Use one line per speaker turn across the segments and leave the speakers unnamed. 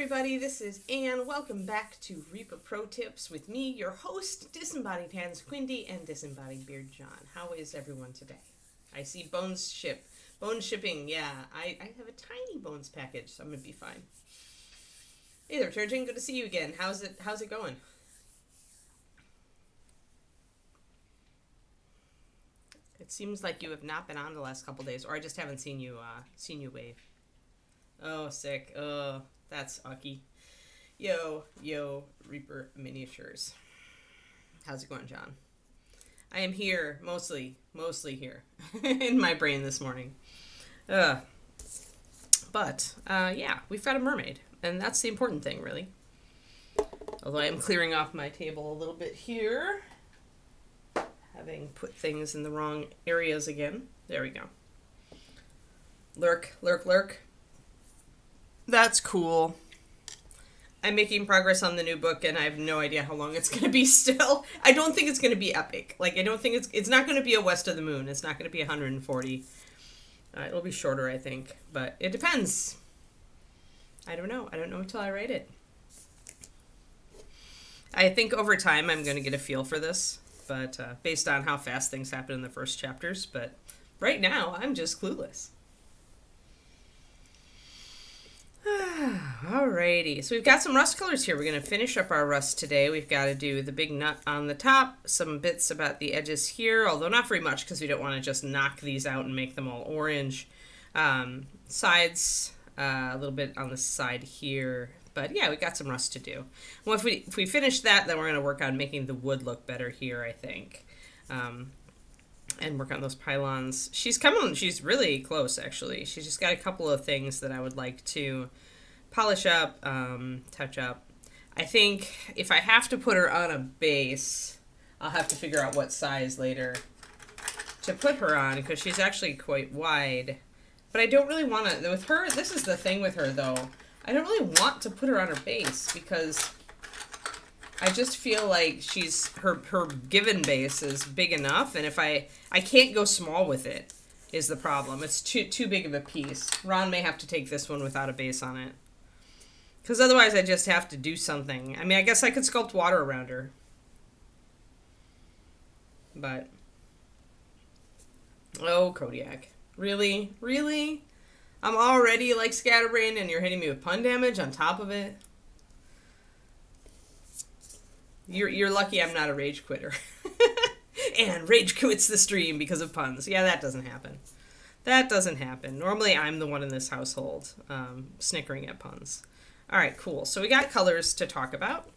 everybody, this is Anne. Welcome back to Reaper Pro Tips with me, your host, Disembodied Hands Quindy and Disembodied Beard John. How is everyone today? I see bones shipping, yeah. I have a tiny bones package, so I'm gonna be fine. Hey there, Turgeon, good to see you again. How's it going? It seems like you have not been on the last couple days, or I just haven't seen you wave. Oh, sick. Oh, that's ucky. Yo, Reaper Miniatures. How's it going, John? I am here, mostly here, in my brain this morning. Yeah, we've got a mermaid, and that's the important thing, really. Although I am clearing off my table a little bit here, having put things in the wrong areas again. There we go. Lurk. That's cool. I'm making progress on the new book, and I have no idea how long it's going to be still. I don't think it's going to be epic. Like, I don't think it's not going to be a West of the Moon. It's not going to be 140. It'll be shorter, I think. But it depends. I don't know until I write it. I think over time I'm going to get a feel for this, but based on how fast things happen in the first chapters. But right now, I'm just clueless. Alrighty, so we've got some rust colors here. We're going to finish up our rust today. We've got to do the big nut on the top, some bits about the edges here, although not very much because we don't want to just knock these out and make them all orange. Sides, a little bit on the side here. But yeah, we got some rust to do. Well, if we finish that, then we're going to work on making the wood look better here, I think. And work on those pylons. She's really close, actually. She's just got a couple of things that I would like to polish up, touch up. I think if I have to put her on a base, I'll have to figure out what size later to put her on, because she's actually quite wide. But I don't really want to, with her, this is the thing with her, though. I don't really want to put her on her base, because I just feel like her given base is big enough, and if I can't go small with it, is the problem. It's too big of a piece. Ron may have to take this one without a base on it, because otherwise I just have to do something. I mean, I guess I could sculpt water around her, but oh, Kodiak, really? I'm already like scatterbrained, and you're hitting me with pun damage on top of it. You're lucky I'm not a rage quitter. And rage quits the stream because of puns. Yeah, that doesn't happen. Normally I'm the one in this household snickering at puns. Alright, cool. So we got colors to talk about.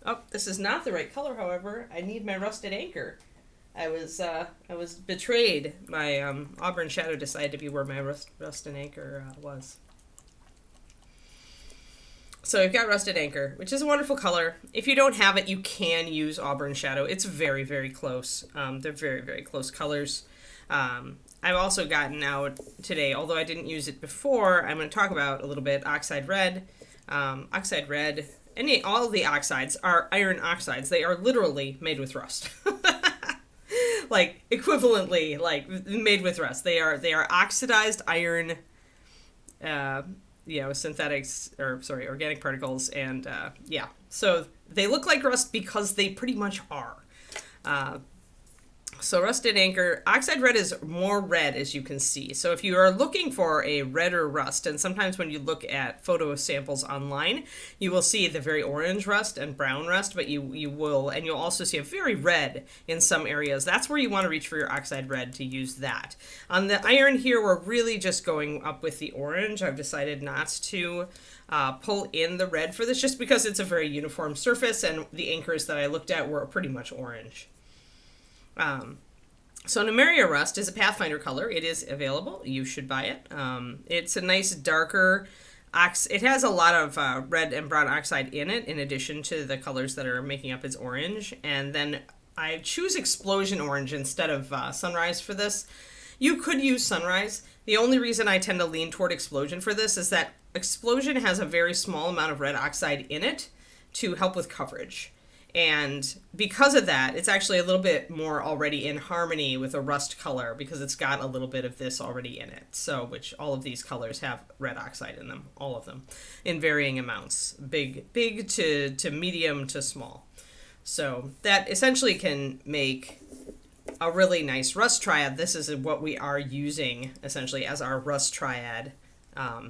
Oh, this is not the right color, however. I need my rusted anchor. I was betrayed. My Auburn Shadow decided to be where my rusted anchor was. So we've got Rusted Anchor, which is a wonderful color. If you don't have it, you can use Auburn Shadow. It's very, very close. They're very, very close colors. I've also gotten out today, although I didn't use it before, I'm going to talk about a little bit Oxide Red. Oxide Red, all the oxides are iron oxides. They are literally made with rust. Like, equivalently, like, made with rust. They are oxidized iron, organic particles, and so they look like rust because they pretty much are. So Rusted Anchor, Oxide Red is more red, as you can see. So if you are looking for a redder rust, and sometimes when you look at photo samples online, you will see the very orange rust and brown rust, but you'll also see a very red in some areas. That's where you want to reach for your Oxide Red to use that. On the iron here, we're really just going up with the orange. I've decided not to pull in the red for this, just because it's a very uniform surface, and the anchors that I looked at were pretty much orange. So Numeria Rust is a Pathfinder color. It is available. You should buy it. It's a nice darker it has a lot of red and brown oxide in it, in addition to the colors that are making up its orange. And then I choose Explosion Orange instead of Sunrise for this. You could use Sunrise. The only reason I tend to lean toward Explosion for this is that Explosion has a very small amount of red oxide in it to help with coverage. And because of that, it's actually a little bit more already in harmony with a rust color because it's got a little bit of this already in it. So, which all of these colors have red oxide in them, all of them, in varying amounts, big to medium to small. So that essentially can make a really nice rust triad. This is what we are using essentially as our rust triad,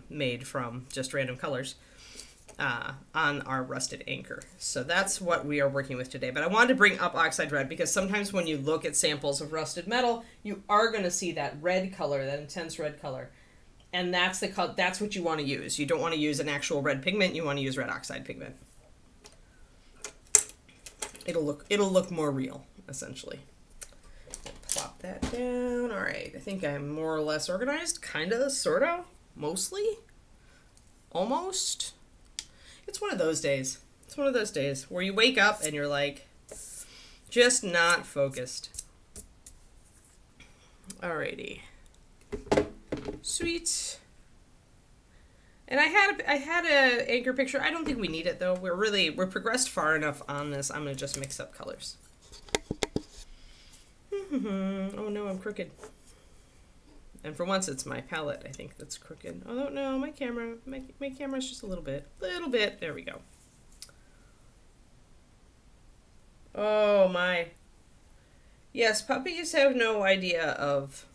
made from just random colors. On our rusted anchor. So that's what we are working with today. But I wanted to bring up oxide red because sometimes when you look at samples of rusted metal, you are going to see that red color, that intense red color. And that's what you want to use. You don't want to use an actual red pigment, you want to use red oxide pigment. It'll look more real, essentially. Plop that down. All right, I think I'm more or less organized, kinda, sorta, mostly, almost. It's one of those days. It's one of those days where you wake up and you're like, just not focused. Alrighty. Sweet. And I had a anchor picture. I don't think we need it though. We're progressed far enough on this. I'm gonna just mix up colors. Oh no, I'm crooked. And for once, it's my palette, I think, that's crooked. Oh, no, my camera's just a little bit. There we go. Oh, my. Yes, puppies have no idea of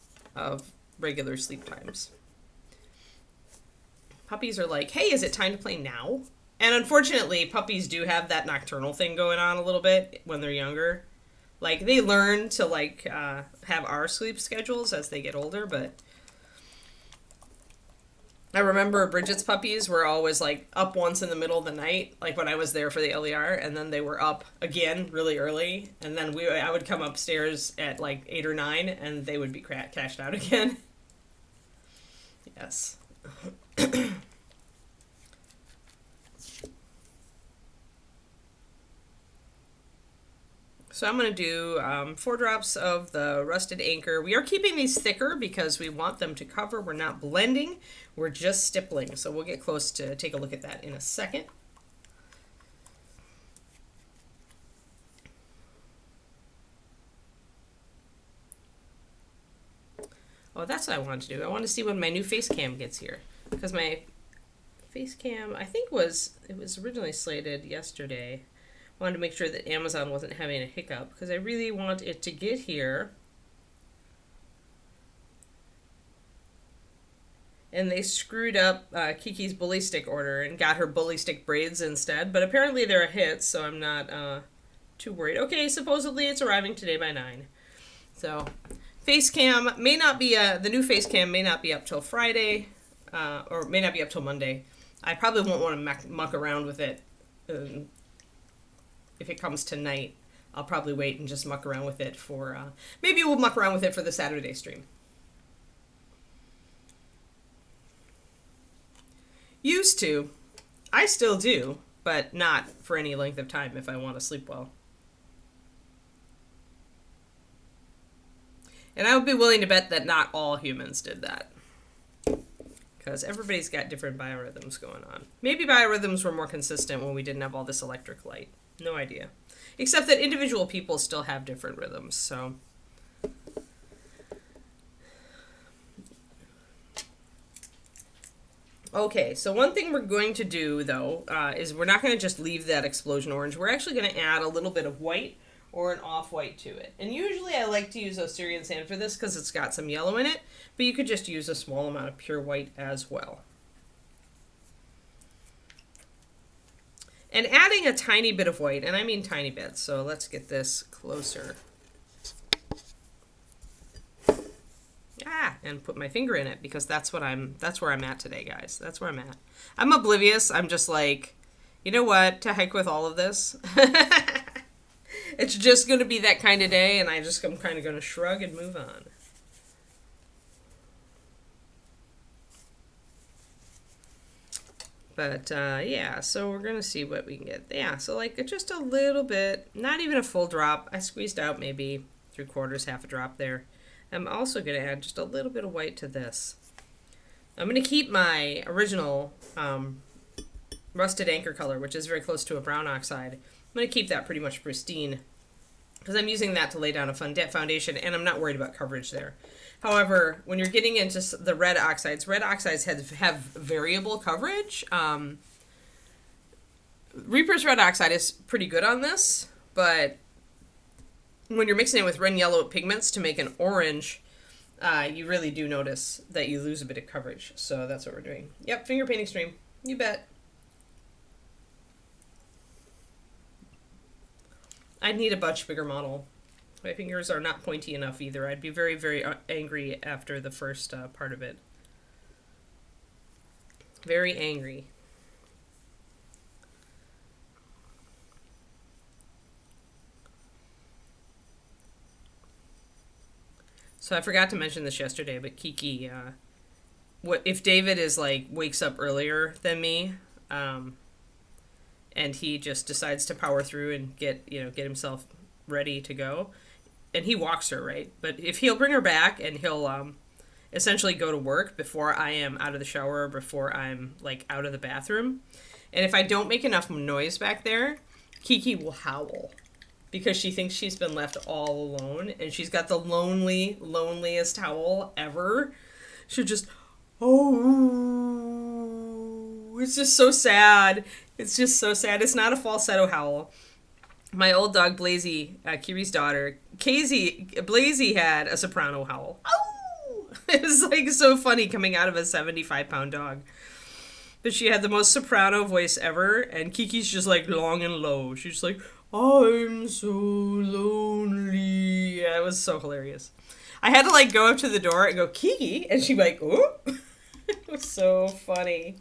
regular sleep times. Puppies are like, hey, is it time to play now? And unfortunately, puppies do have that nocturnal thing going on a little bit when they're younger. Like, they learn to, like, have our sleep schedules as they get older, but I remember Bridget's puppies were always, like, up once in the middle of the night, like, when I was there for the LER, and then they were up again really early, and then I would come upstairs at, like, 8 or 9, and they would be cashed out again. Yes. So I'm going to do 4 drops of the rusted anchor. We are keeping these thicker because we want them to cover. We're not blending, we're just stippling. So we'll get close to take a look at that in a second. Oh, that's what I wanted to do. I want to see when my new face cam gets here. Because my face cam, I think it was originally slated yesterday. Wanted to make sure that Amazon wasn't having a hiccup because I really want it to get here. And they screwed up Kiki's bully stick order and got her bully stick braids instead. But apparently they're a hit, so I'm not too worried. Okay, supposedly it's arriving today by 9. So face cam may not be the new face cam may not be up till Friday, or may not be up till Monday. I probably won't want to muck around with it. If it comes tonight, I'll probably wait and just muck around with it for, maybe we'll muck around with it for the Saturday stream. Used to. I still do, but not for any length of time if I want to sleep well. And I would be willing to bet that not all humans did that. Because everybody's got different biorhythms going on. Maybe biorhythms were more consistent when we didn't have all this electric light. No idea. Except that individual people still have different rhythms, so. Okay, so one thing we're going to do, though, is we're not going to just leave that explosion orange. We're actually going to add a little bit of white or an off-white to it. And usually I like to use Osirian sand for this because it's got some yellow in it, but you could just use a small amount of pure white as well. And adding a tiny bit of white, and I mean tiny bit, so let's get this closer. And put my finger in it because that's where I'm at today, guys. That's where I'm at. I'm oblivious. I'm just like, you know what? To heck with all of this. It's just going to be that kind of day, and I'm kind of going to shrug and move on. But, yeah, so we're going to see what we can get. Yeah, so, like, just a little bit, not even a full drop. I squeezed out maybe 3/4, half a drop there. I'm also going to add just a little bit of white to this. I'm going to keep my original rusted anchor color, which is very close to a brown oxide, going to keep that pretty much pristine because I'm using that to lay down a foundation, and I'm not worried about coverage there. However, when you're getting into the red oxides have variable coverage. Reaper's red oxide is pretty good on this, but when you're mixing it with red and yellow pigments to make an orange, you really do notice that you lose a bit of coverage. So that's what we're doing. Yep, finger painting stream. You bet. I'd need a much bigger model. My fingers are not pointy enough either. I'd be very, very angry after the first part of it. Very angry. So I forgot to mention this yesterday, but Kiki, what if David is like wakes up earlier than me, and he just decides to power through and get himself ready to go, and he walks her, right? But if he'll bring her back and he'll essentially go to work before I am out of the shower, before I'm like out of the bathroom, and if I don't make enough noise back there, Kiki will howl. Because she thinks she's been left all alone, and she's got the loneliest howl ever. She'll just, oh, it's just so sad. It's just so sad. It's not a falsetto howl. My old dog, Blazy, Kiri's daughter, Blazy had a soprano howl. Oh! It was like so funny coming out of a 75-pound dog. But she had the most soprano voice ever, and Kiki's just like long and low. She's just like, I'm so lonely. Yeah, it was so hilarious. I had to like go up to the door and go, Kiki, and she'd be like, oh. It was so funny.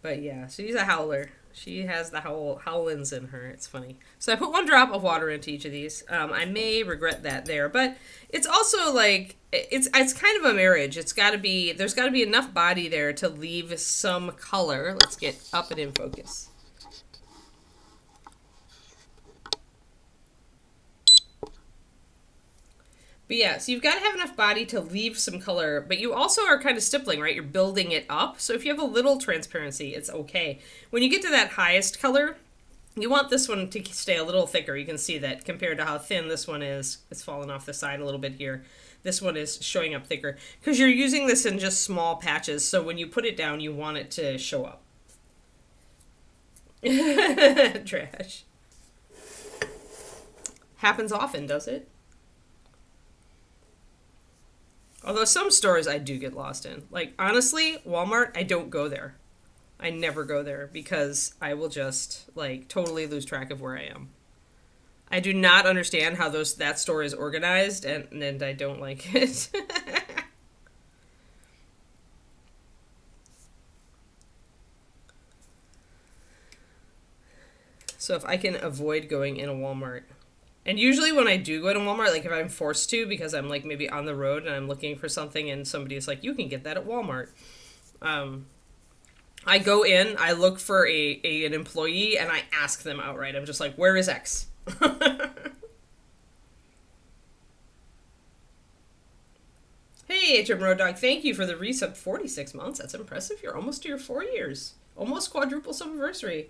But yeah, she's a howler. She has the howlins in her. It's funny. So I put 1 drop of water into each of these. I may regret that there, but it's also like it's kind of a marriage. There's got to be enough body there to leave some color. Let's get up and in focus. But yeah, so you've got to have enough body to leave some color, but you also are kind of stippling, right? You're building it up. So if you have a little transparency, it's okay. When you get to that highest color, you want this one to stay a little thicker. You can see that compared to how thin this one is. It's fallen off the side a little bit here. This one is showing up thicker because you're using this in just small patches. So when you put it down, you want it to show up. Trash. Happens often, does it? Although some stores I do get lost in. Like, honestly, Walmart, I don't go there. I never go there because I will just, like, totally lose track of where I am. I do not understand how that store is organized, and I don't like it. So if I can avoid going in a Walmart... And usually when I do go to Walmart, like if I'm forced to because I'm like maybe on the road and I'm looking for something and somebody's like, you can get that at Walmart. I go in, I look for an employee and I ask them outright. I'm just like, where is X? Hey, Jim Road Dog, thank you for the resub 46 months. That's impressive. You're almost to your 4 years. Almost quadruple subversary.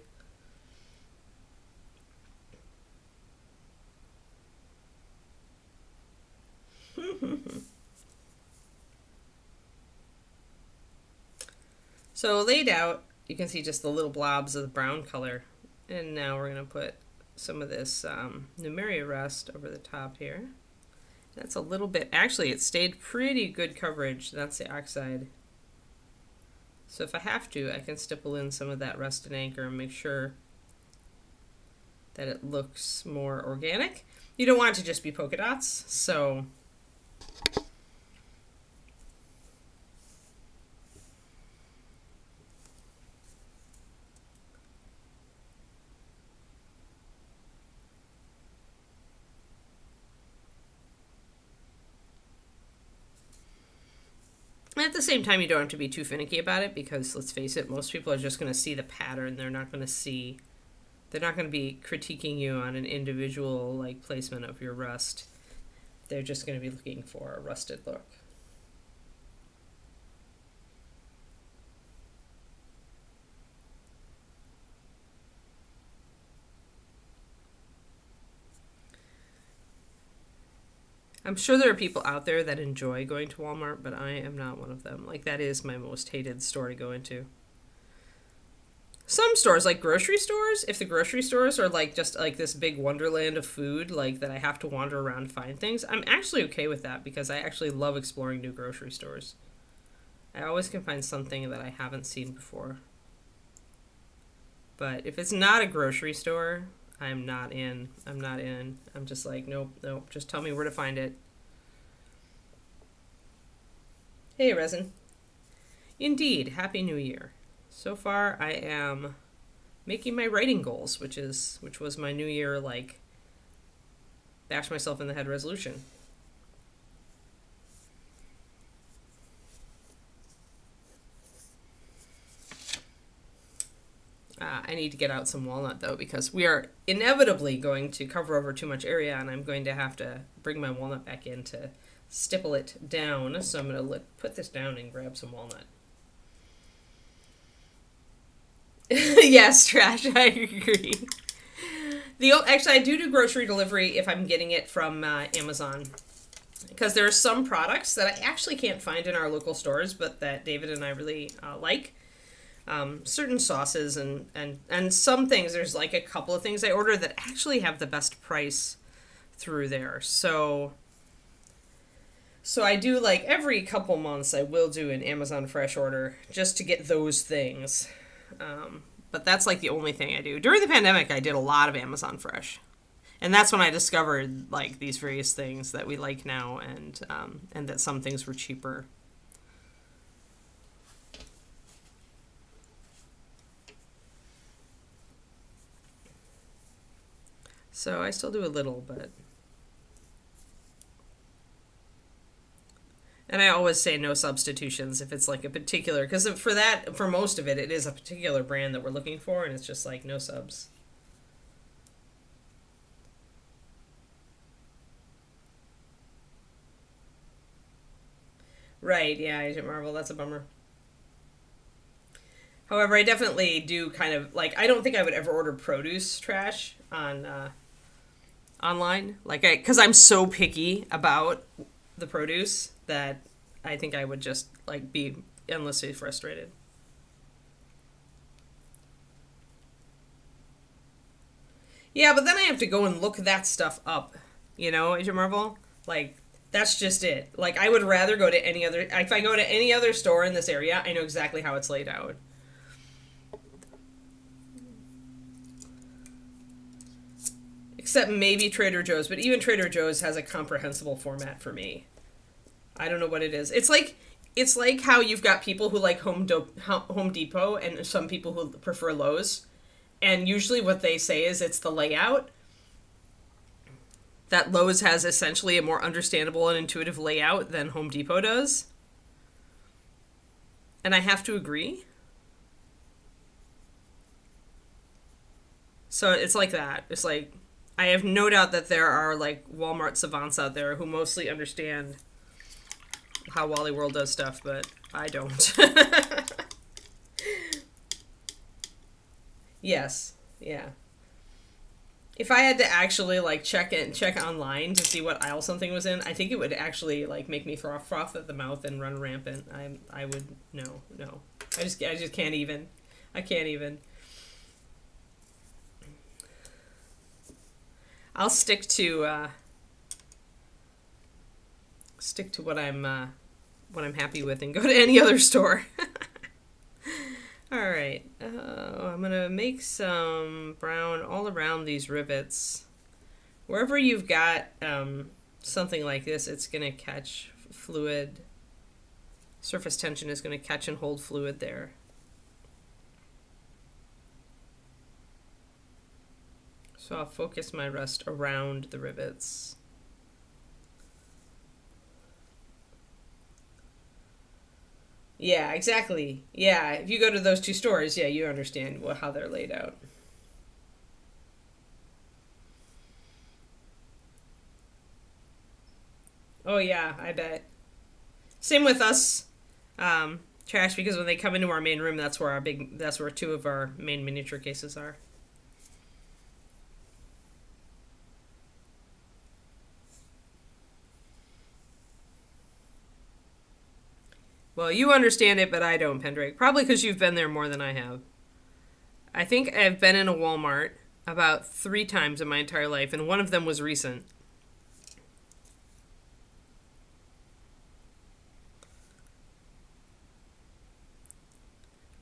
So laid out, you can see just the little blobs of the brown color. And now we're going to put some of this Numeria rust over the top here. That's a little bit, actually it stayed pretty good coverage. That's the oxide. So if I have to, I can stipple in some of that rust and anchor and make sure that it looks more organic. You don't want it to just be polka dots, so... At the same time, you don't have to be too finicky about it because, let's face it, most people are just going to see the pattern. They're not going to be critiquing you on an individual like placement of your rust. they're just going to be looking for a rusted look. I'm sure there are people out there that enjoy going to Walmart, but I am not one of them. Like, that is my most hated store to go into. Some stores, like grocery stores, if the grocery stores are like just like this big wonderland of food, like that I have to wander around to find things, I'm actually okay with that because I actually love exploring new grocery stores. I always can find something that I haven't seen before. But if it's not a grocery store, I'm not in. I'm not in. I'm just like, nope, nope. Just tell me where to find it. Hey, Resin. Indeed, Happy New Year. So far, I am making my writing goals, which was my New Year, like, bash myself in the head resolution. I need to get out some walnut, though, because we are inevitably going to cover over too much area, and I'm going to have to bring my walnut back in to stipple it down. So I'm going to put this down and grab some walnut. Yes, trash, I agree. Actually, I do grocery delivery if I'm getting it from Amazon. Because there are some products that I actually can't find in our local stores, but that David and I really like. Certain sauces and some things, there's like a couple of things I order that actually have the best price through there. So I do, like, every couple months I will do an Amazon Fresh order just to get those things. But that's like the only thing I do. During the pandemic, I did a lot of Amazon Fresh. And that's when I discovered, like, these various things that we like now and that some things were cheaper. So I still do a little, but... And I always say no substitutions if it's like a particular... Because for most of it, it is a particular brand that we're looking for, and it's just like no subs. Right, yeah, Agent Marvel, that's a bummer. However, I definitely do kind of... Like, I don't think I would ever order produce trash on... online, like, because I'm so picky about the produce that I think I would just, like, be endlessly frustrated. Yeah, but then I have to go and look that stuff up, Agent Marvel. Like, that's just it. Like, I would rather go to any other... If I go to any other store in this area, I know exactly how it's laid out. Except maybe Trader Joe's, but even Trader Joe's has a comprehensible format for me. I don't know what it is. It's like how you've got people who like Home Depot and some people who prefer Lowe's. And usually what they say is it's the layout. That Lowe's has essentially a more understandable and intuitive layout than Home Depot does. And I have to agree. So it's like that. It's like... I have no doubt that there are, like, Walmart savants out there who mostly understand how Wally World does stuff, but I don't. Yes. Yeah. If I had to actually, like, check online to see what aisle something was in, I think it would actually, like, make me froth at the mouth and run rampant. I would... No. I just can't even. I can't even. I'll stick to what I'm happy with and go to any other store. All right, I'm gonna make some brown all around these rivets. Wherever you've got something like this, it's gonna catch fluid. Surface tension is gonna catch and hold fluid there. So I'll focus my rust around the rivets. Yeah, exactly. Yeah, if you go to those two stores, yeah, you understand how they're laid out. Oh yeah, I bet. Same with us. Trash, because when they come into our main room, that's where two of our main miniature cases are. Well, you understand it, but I don't, Pendrake. Probably because you've been there more than I have. I think I've been in a Walmart about 3 times in my entire life, and one of them was recent.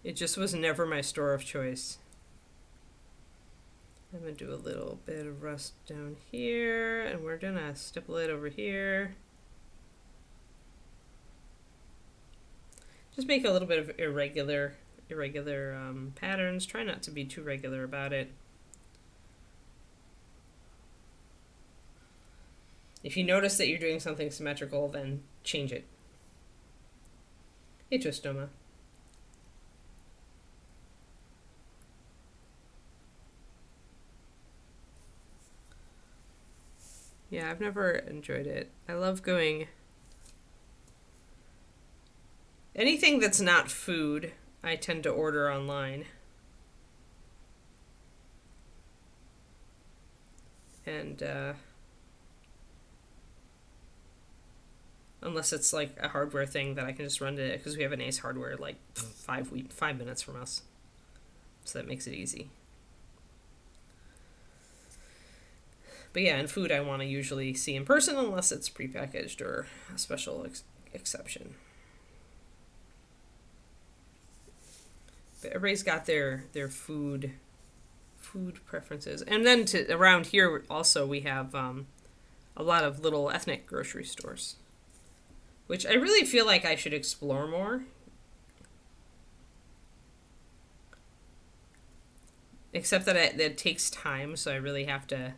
It just was never my store of choice. I'm going to do a little bit of rust down here, and we're going to stipple it over here. Just make a little bit of irregular patterns. Try not to be too regular about it. If you notice that you're doing something symmetrical, then change it. Hey, Tristoma. Yeah, I've never enjoyed it. I love going... Anything that's not food, I tend to order online. And, unless it's like a hardware thing that I can just run to it, because we have an Ace Hardware like 5 minutes from us. So that makes it easy. But yeah, in food I want to usually see in person unless it's prepackaged or a special exception. But everybody's got their food preferences. And then around here also we have a lot of little ethnic grocery stores, which I really feel like I should explore more. Except that it takes time, so I really have to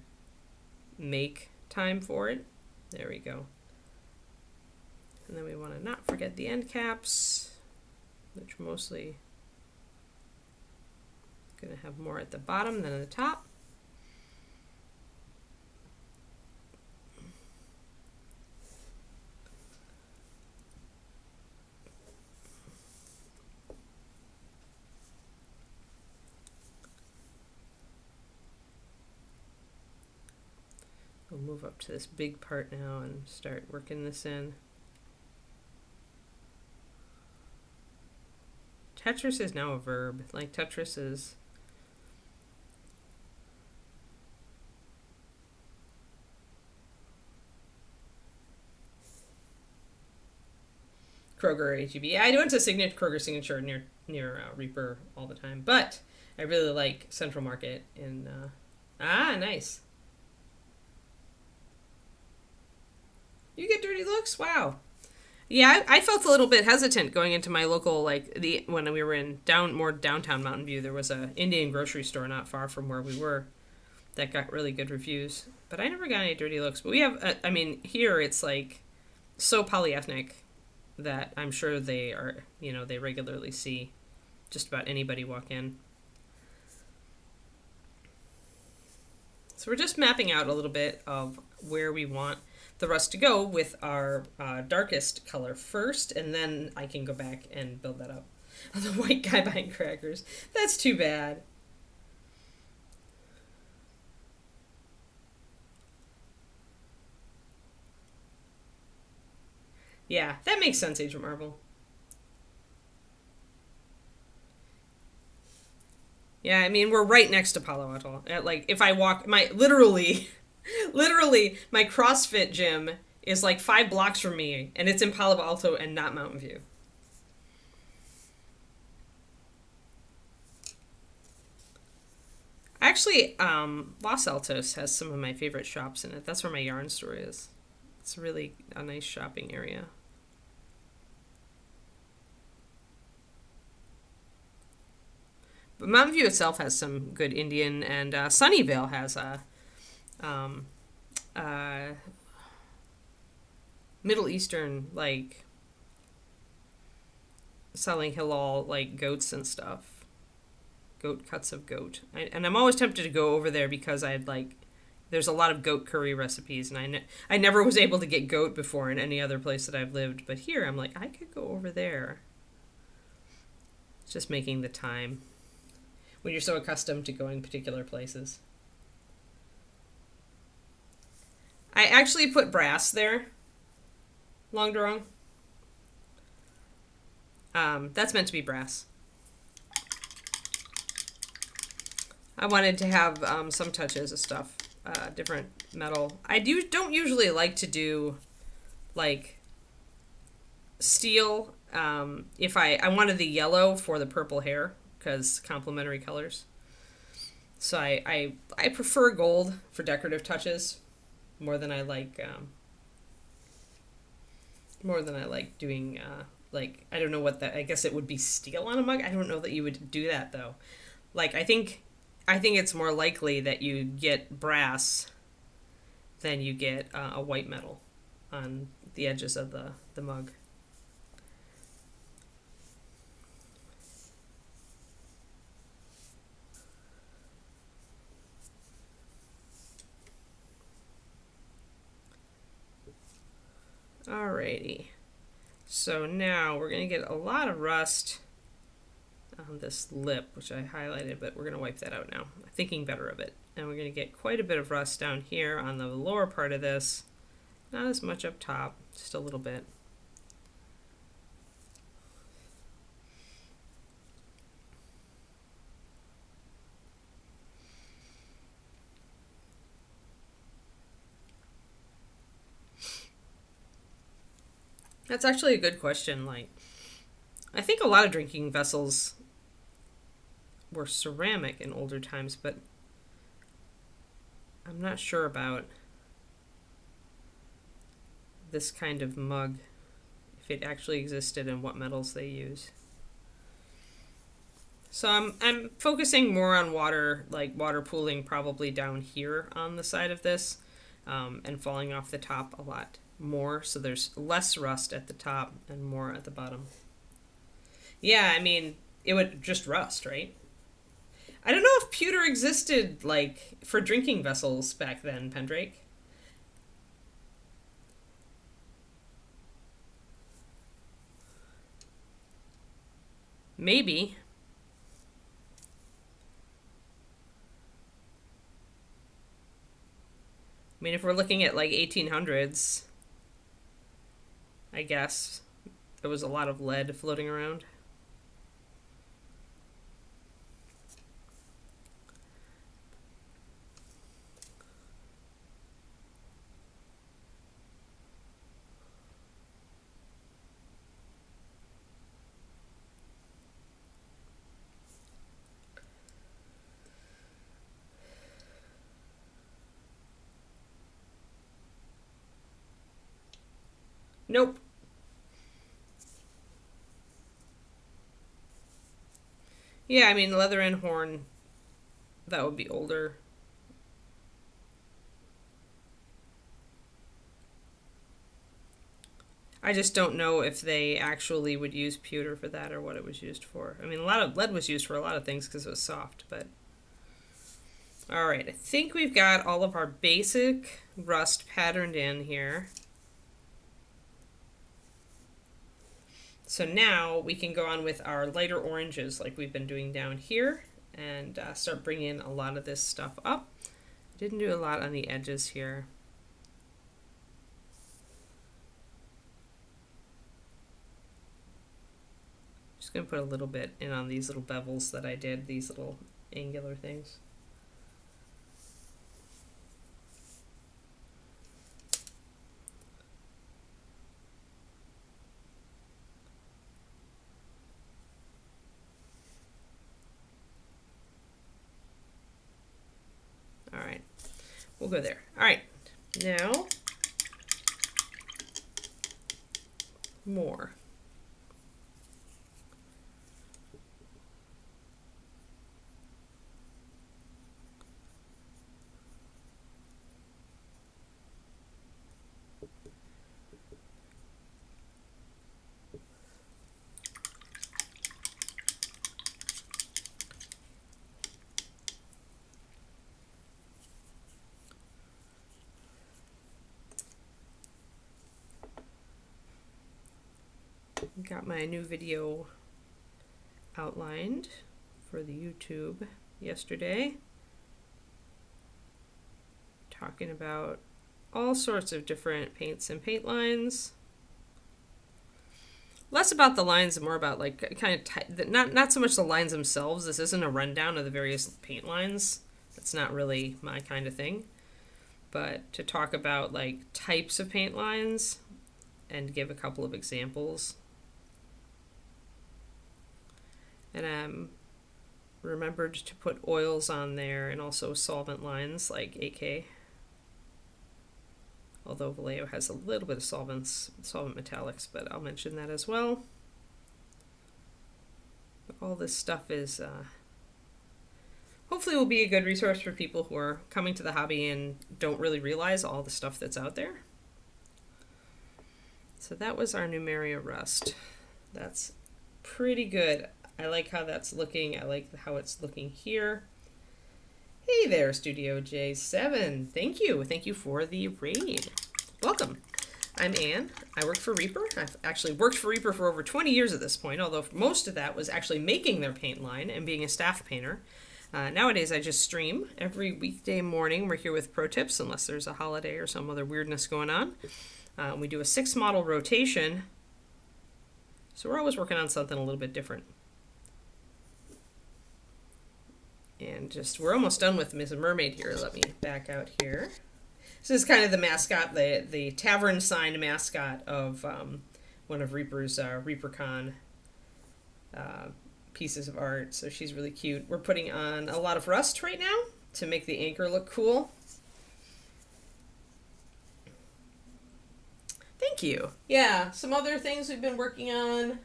make time for it. There we go. And then we want to not forget the end caps, which mostly going to have more at the bottom than at the top. We'll move up to this big part now and start working this in. Tetris is now a verb. Like Tetris is... Kroger RTB. Yeah, I went to Kroger Signature near Reaper all the time, but I really like Central Market in... nice. You get dirty looks? Wow. Yeah, I felt a little bit hesitant going into my local, when we were in more downtown Mountain View, there was a Indian grocery store not far from where we were that got really good reviews. But I never got any dirty looks. But we have, here it's like so polyethnic that I'm sure they are, they regularly see just about anybody walk in. So we're just mapping out a little bit of where we want the rust to go with our darkest color first, and then I can go back and build that up. The white guy buying crackers. That's too bad. Yeah, that makes sense, Agent Marvel. Yeah, I mean, we're right next to Palo Alto. If I walk, literally, my CrossFit gym is like 5 blocks from me, and it's in Palo Alto and not Mountain View. Actually, Los Altos has some of my favorite shops in it. That's where my yarn store is. It's really a nice shopping area. But Mountain View itself has some good Indian, and Sunnyvale has a Middle Eastern, selling halal, goats and stuff. Goat cuts of goat. And I'm always tempted to go over there because I'd, There's a lot of goat curry recipes, and I never was able to get goat before in any other place that I've lived, but here I'm like, I could go over there. It's just making the time when you're so accustomed to going particular places. I actually put brass there, long durong. That's meant to be brass. I wanted to have some touches of stuff, different metal. Don't usually like to do like steel. If I wanted the yellow for the purple hair because complementary colors. So I prefer gold for decorative touches more than I like doing like I don't know what that I guess it would be steel on a mug. I don't know that you would do that though. Like I think it's more likely that you get brass than you get a white metal on the edges of the mug. Alrighty. So now we're going to get a lot of rust on this lip, which I highlighted, but we're going to wipe that out now. I'm thinking better of it. And we're going to get quite a bit of rust down here on the lower part of this. Not as much up top, just a little bit. That's actually a good question. Like, I think a lot of drinking vessels were ceramic in older times, but I'm not sure about this kind of mug, if it actually existed and what metals they use. So I'm focusing more on water, like water pooling probably down here on the side of this, and falling off the top a lot more, so there's less rust at the top and more at the bottom. Yeah, I mean, it would just rust, right? I don't know if pewter existed, like, for drinking vessels back then, Pendrake. Maybe. I mean, if we're looking at, like, 1800s, I guess there was a lot of lead floating around. Nope. Yeah, I mean, leather and horn, that would be older. I just don't know if they actually would use pewter for that or what it was used for. I mean, a lot of lead was used for a lot of things because it was soft, but... Alright, I think we've got all of our basic rust patterned in here. So now we can go on with our lighter oranges like we've been doing down here and start bringing a lot of this stuff up. Didn't do a lot on the edges here. Just going to put a little bit in on these little bevels that I did, these little angular things. Alright, we'll go there. Alright, now more. Got my new video outlined for the YouTube yesterday, talking about all sorts of different paints and paint lines. Less about the lines and more about like kind of not so much the lines themselves. This isn't a rundown of the various paint lines. That's not really my kind of thing. But to talk about like types of paint lines and give a couple of examples. And remembered to put oils on there and also solvent lines like AK. Although Vallejo has a little bit of solvent metallics, but I'll mention that as well. But all this stuff is hopefully will be a good resource for people who are coming to the hobby and don't really realize all the stuff that's out there. So that was our Numeria Rust. That's pretty good. I like how that's looking. I like how it's looking here. Hey there, Studio J7. Thank you. Thank you for the raid. Welcome. I'm Anne. I work for Reaper. I've actually worked for Reaper for over 20 years at this point, although most of that was actually making their paint line and being a staff painter. Nowadays, I just stream every weekday morning. We're here with pro tips, unless there's a holiday or some other weirdness going on. We do a 6-model rotation, so we're always working on something a little bit different. And we're almost done with Ms. Mermaid here. Let me back out here. This is kind of the mascot, the tavern sign mascot of one of Reaper's ReaperCon pieces of art. So she's really cute. We're putting on a lot of rust right now to make the anchor look cool. Thank you. Yeah, some other things we've been working on.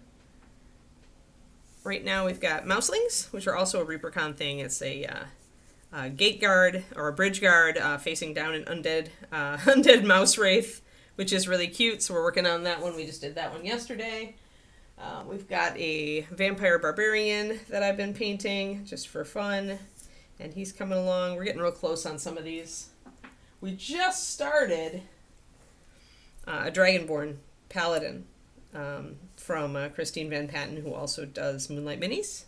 Right now we've got mouselings, which are also a ReaperCon thing. It's a gate guard or a bridge guard facing down an undead mouse wraith, which is really cute. So we're working on that one. We just did that one yesterday. We've got a vampire barbarian that I've been painting just for fun, and he's coming along. We're getting real close on some of these. We just started a Dragonborn paladin. From Christine Van Patten, who also does Moonlight Minis.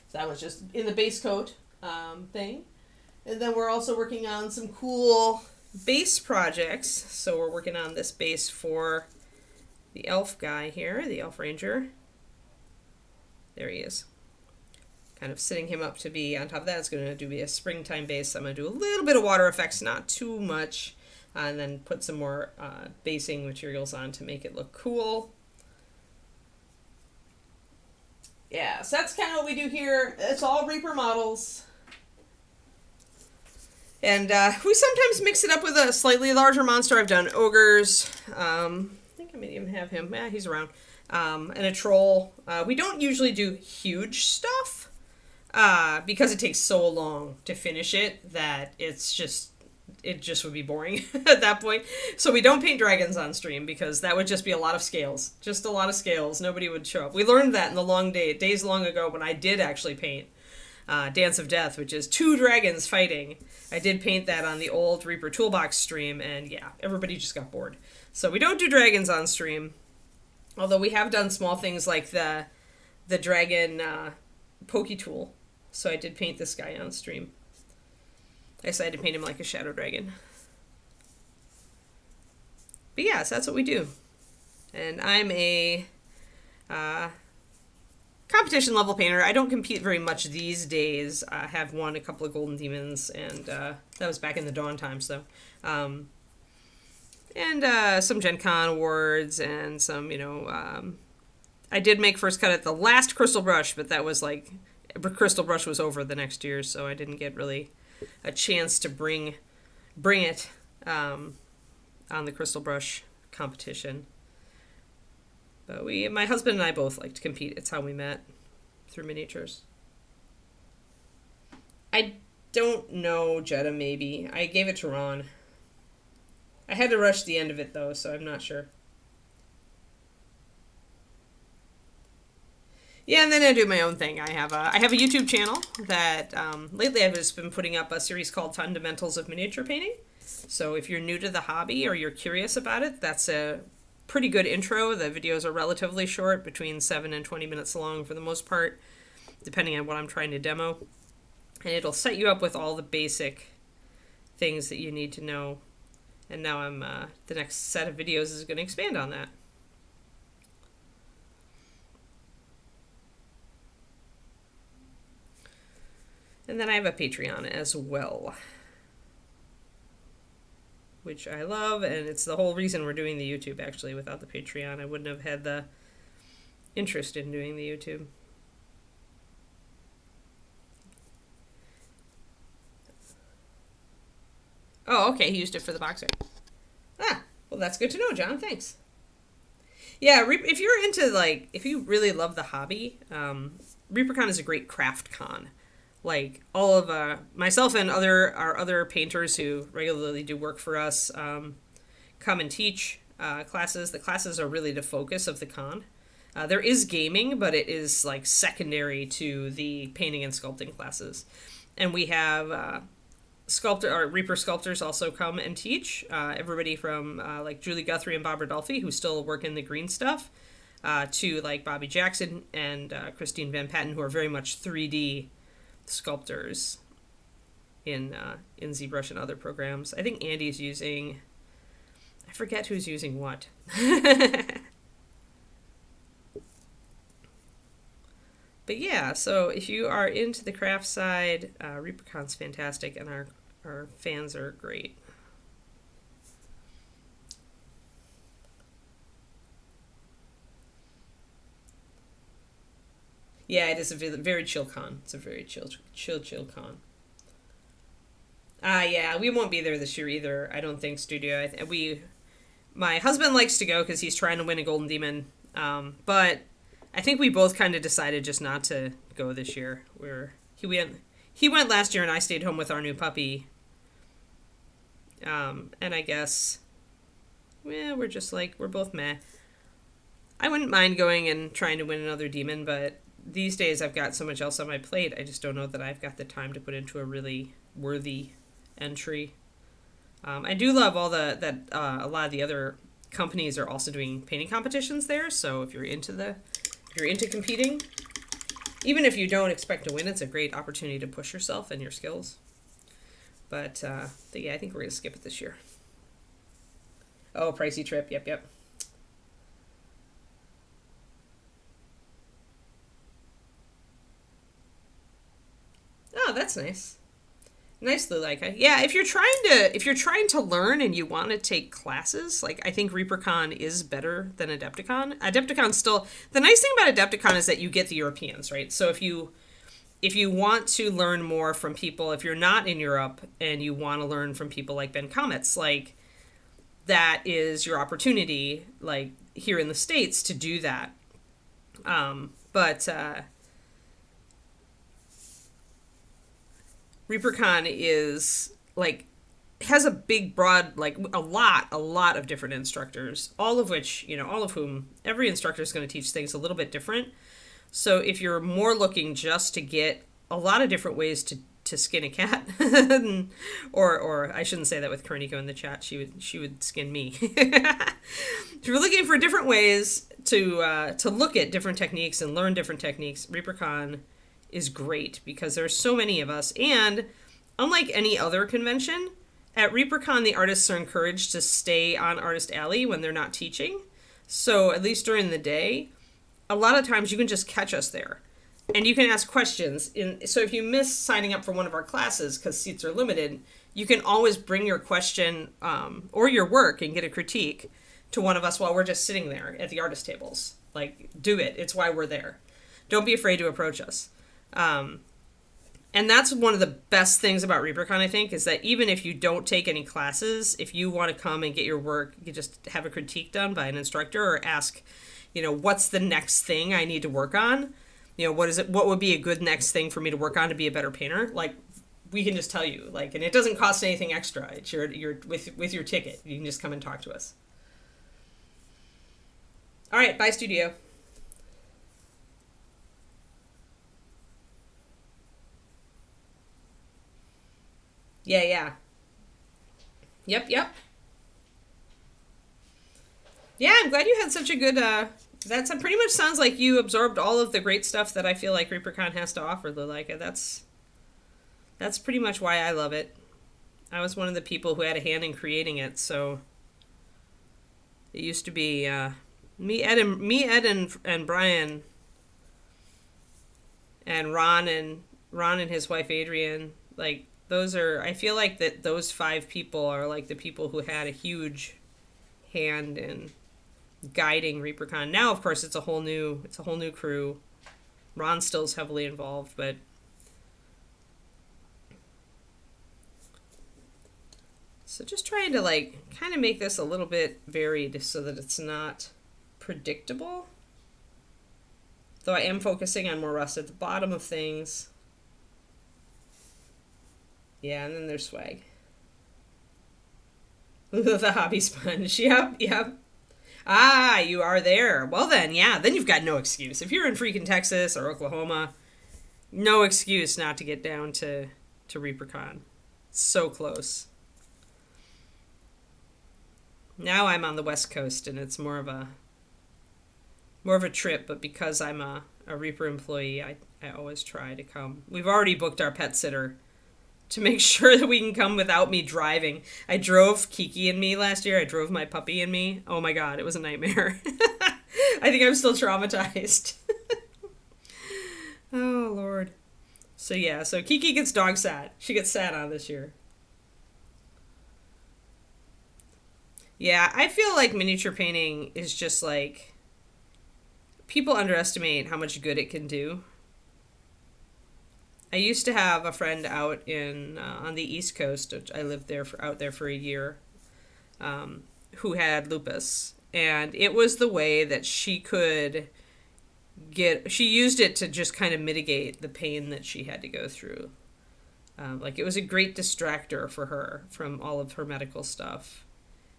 So that was just in the base coat thing. And then we're also working on some cool base projects. So we're working on this base for the elf guy here, the elf ranger. There he is. Kind of setting him up to be on top of that. It's going to be a springtime base. I'm going to do a little bit of water effects, not too much. And then put some more basing materials on to make it look cool. Yeah, so that's kind of what we do here. It's all Reaper models. And we sometimes mix it up with a slightly larger monster. I've done ogres. I think I may even have him. Yeah, he's around. And a troll. We don't usually do huge stuff because it takes so long to finish it that it just would be boring at that point. So we don't paint dragons on stream because that would just be a lot of scales. Just a lot of scales. Nobody would show up. We learned that in the days long ago when I did actually paint Dance of Death, which is 2 dragons fighting. I did paint that on the old Reaper Toolbox stream, and yeah, everybody just got bored. So we don't do dragons on stream. Although we have done small things like the dragon pokey tool. So I did paint this guy on stream. I decided to paint him like a shadow dragon. But yeah, so that's what we do. And I'm a competition level painter. I don't compete very much these days. I have won a couple of Golden Demons, and that was back in the Dawn times, though. And some Gen Con awards, and some, I did make first cut at the last Crystal Brush, but that was like, Crystal Brush was over the next year, so I didn't get really a chance to bring it on the Crystal Brush competition. But my husband and I both like to compete. It's how we met, through miniatures. I don't know, Jetta, maybe. I gave it to Ron. I had to rush the end of it, though, so I'm not sure. Yeah, and then I do my own thing. I have a YouTube channel that lately I've just been putting up a series called Fundamentals of Miniature Painting. So if you're new to the hobby or you're curious about it, that's a pretty good intro. The videos are relatively short, between 7 and 20 minutes long for the most part, depending on what I'm trying to demo. And it'll set you up with all the basic things that you need to know. And now the next set of videos is going to expand on that. And then I have a Patreon as well, which I love, and it's the whole reason we're doing the YouTube, actually. Without the Patreon, I wouldn't have had the interest in doing the YouTube. Oh, okay, he used it for the boxer. Ah, well, that's good to know, John. Thanks. Yeah, if you're into, like, if you really love the hobby, ReaperCon is a great craft con. Like, all of myself and our other painters who regularly do work for us come and teach classes. The classes are really the focus of the con. There is gaming, but it is like secondary to the painting and sculpting classes. And we have Reaper sculptors also come and teach. Everybody from like Julie Guthrie and Bob Rodolphe, who still work in the green stuff, to like Bobby Jackson and Christine Van Patten, who are very much 3D sculptors in ZBrush and other programs. I think Andy's using, I forget who's using what. But yeah, so if you are into the craft side, ReaperCon's fantastic, and our fans are great. Yeah, it is a very chill con. It's a very chill con. Yeah, we won't be there this year either, I don't think, Studio. My husband likes to go because he's trying to win a Golden Demon, but I think we both kind of decided just not to go this year. He went last year, and I stayed home with our new puppy. And I guess, we're just like, we're both meh. I wouldn't mind going and trying to win another demon, but these days I've got so much else on my plate, I just don't know that I've got the time to put into a really worthy entry. I do love all that a lot of the other companies are also doing painting competitions there, so if you're into competing, even if you don't expect to win, it's a great opportunity to push yourself and your skills. But yeah, I think we're going to skip it this year. Oh, pricey trip. Yep. Oh, that's nice. Nice, Lulaika. Yeah, if you're trying to learn and you want to take classes, like, I think ReaperCon is better than Adepticon. Adepticon's still, the nice thing about Adepticon is that you get the Europeans, right? So if you want to learn more from people, if you're not in Europe and you want to learn from people like Ben Comets, like, that is your opportunity, like, here in the States, to do that. But ReaperCon is, like, has a big, broad, like, a lot of different instructors, all of whom, every instructor is going to teach things a little bit different. So if you're more looking just to get a lot of different ways to skin a cat, or I shouldn't say that with Kerniko in the chat, she would skin me. If you're looking for different ways to look at different techniques and learn different techniques, ReaperCon is great because there's so many of us, and unlike any other convention, at ReaperCon the artists are encouraged to stay on Artist Alley when they're not teaching. So at least during the day, a lot of times you can just catch us there, and you can ask questions. So if you miss signing up for one of our classes because seats are limited, you can always bring your question or your work and get a critique to one of us while we're just sitting there at the artist tables. Like, do it. It's why we're there. Don't be afraid to approach us. And that's one of the best things about ReaperCon, I think, is that even if you don't take any classes, if you want to come and get your work, you just have a critique done by an instructor, or ask, what's the next thing I need to work on? What would be a good next thing for me to work on to be a better painter? Like, we can just tell you, like, and it doesn't cost anything extra. It's you're with your ticket. You can just come and talk to us. All right, bye, Studio. Yeah. Yep. Yeah, I'm glad you had such a good. That's pretty much sounds like you absorbed all of the great stuff that I feel like ReaperCon has to offer, Lulaika. That's pretty much why I love it. I was one of the people who had a hand in creating it, so it used to be me, Ed, and Brian, and Ron and his wife Adrian. Like those are, I feel like that those five people are like the people who had a huge hand in guiding ReaperCon. Now, of course, it's a whole new crew. Ron still's heavily involved, but so just trying to like kind of make this a little bit varied so that it's not predictable. Though I am focusing on more rust at the bottom of things. Yeah, and then there's swag. The hobby sponge. Yep, yep. Ah, you are there. Well then, yeah, then you've got no excuse. If you're in freaking Texas or Oklahoma, no excuse not to get down to ReaperCon. So close. Now I'm on the West Coast and it's more of a trip, but because I'm a Reaper employee, I always try to come. We've already booked our pet sitter to make sure that we can come without me driving. I drove Kiki and me last year. I drove my puppy and me. Oh my god, it was a nightmare. I think I'm still traumatized. Oh lord. So yeah, so Kiki gets dog sat. She gets sat on this year. Yeah, I feel like miniature painting is just like people underestimate how much good it can do. I used to have a friend out in on the East Coast. I lived there for out there for a year, who had lupus, and it was the way that she could get. She used it to just kind of mitigate the pain that she had to go through. Like it was a great distractor for her from all of her medical stuff.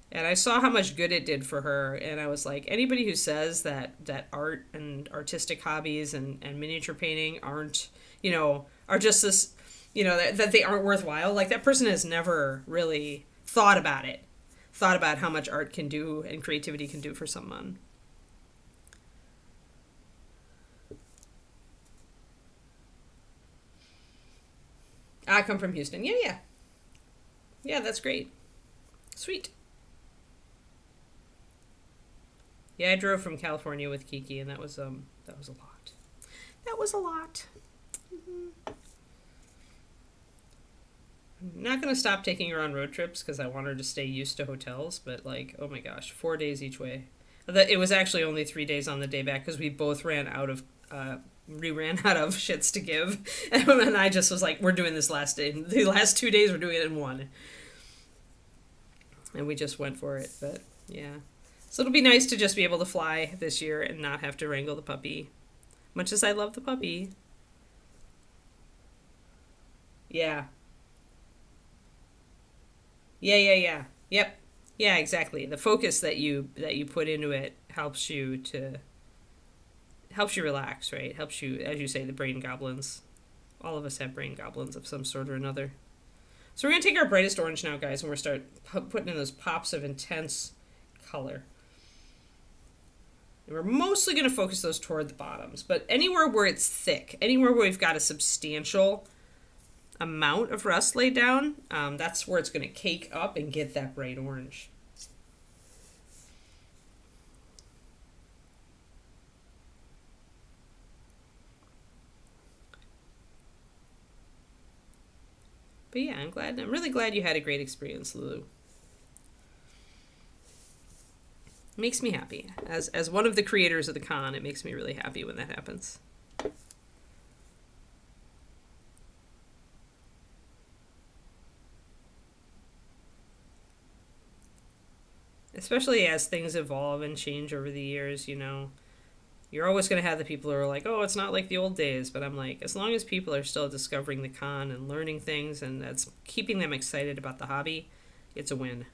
And I saw how much good it did for her, and I was like, anybody who says that art and artistic hobbies and miniature painting aren't, are just this, that they aren't worthwhile, like that person has never really thought about it, thought about how much art can do and creativity can do for someone. I come from Houston. Yeah, yeah. Yeah, that's great. Sweet. Yeah, I drove from California with Kiki, and that was a lot. That was a lot. Mm-hmm. I'm not gonna stop taking her on road trips because I want her to stay used to hotels. But like, oh my gosh, 4 days each way. It was actually only 3 days on the day back because we both ran out of we ran out of shits to give, and I just was like, we're doing this last day. The last 2 days we're doing it in one, and we just went for it. But yeah. So it'll be nice to just be able to fly this year and not have to wrangle the puppy. Much as I love the puppy. Yeah. Yeah, yeah, yeah. Yep. Yeah, exactly. The focus that you put into it helps you relax, right? Helps you, as you say, the brain goblins. All of us have brain goblins of some sort or another. So we're gonna take our brightest orange now, guys, and we're start putting in those pops of intense color. And we're mostly going to focus those toward the bottoms. But anywhere where it's thick, anywhere where we've got a substantial amount of rust laid down, that's where it's going to cake up and get that bright orange. But yeah, I'm really glad you had a great experience, Lulu. Makes me happy. As one of the creators of the con, it makes me really happy when that happens. Especially as things evolve and change over the years, you're always going to have the people who are like, oh, it's not like the old days. But I'm like, as long as people are still discovering the con and learning things and that's keeping them excited about the hobby, it's a win.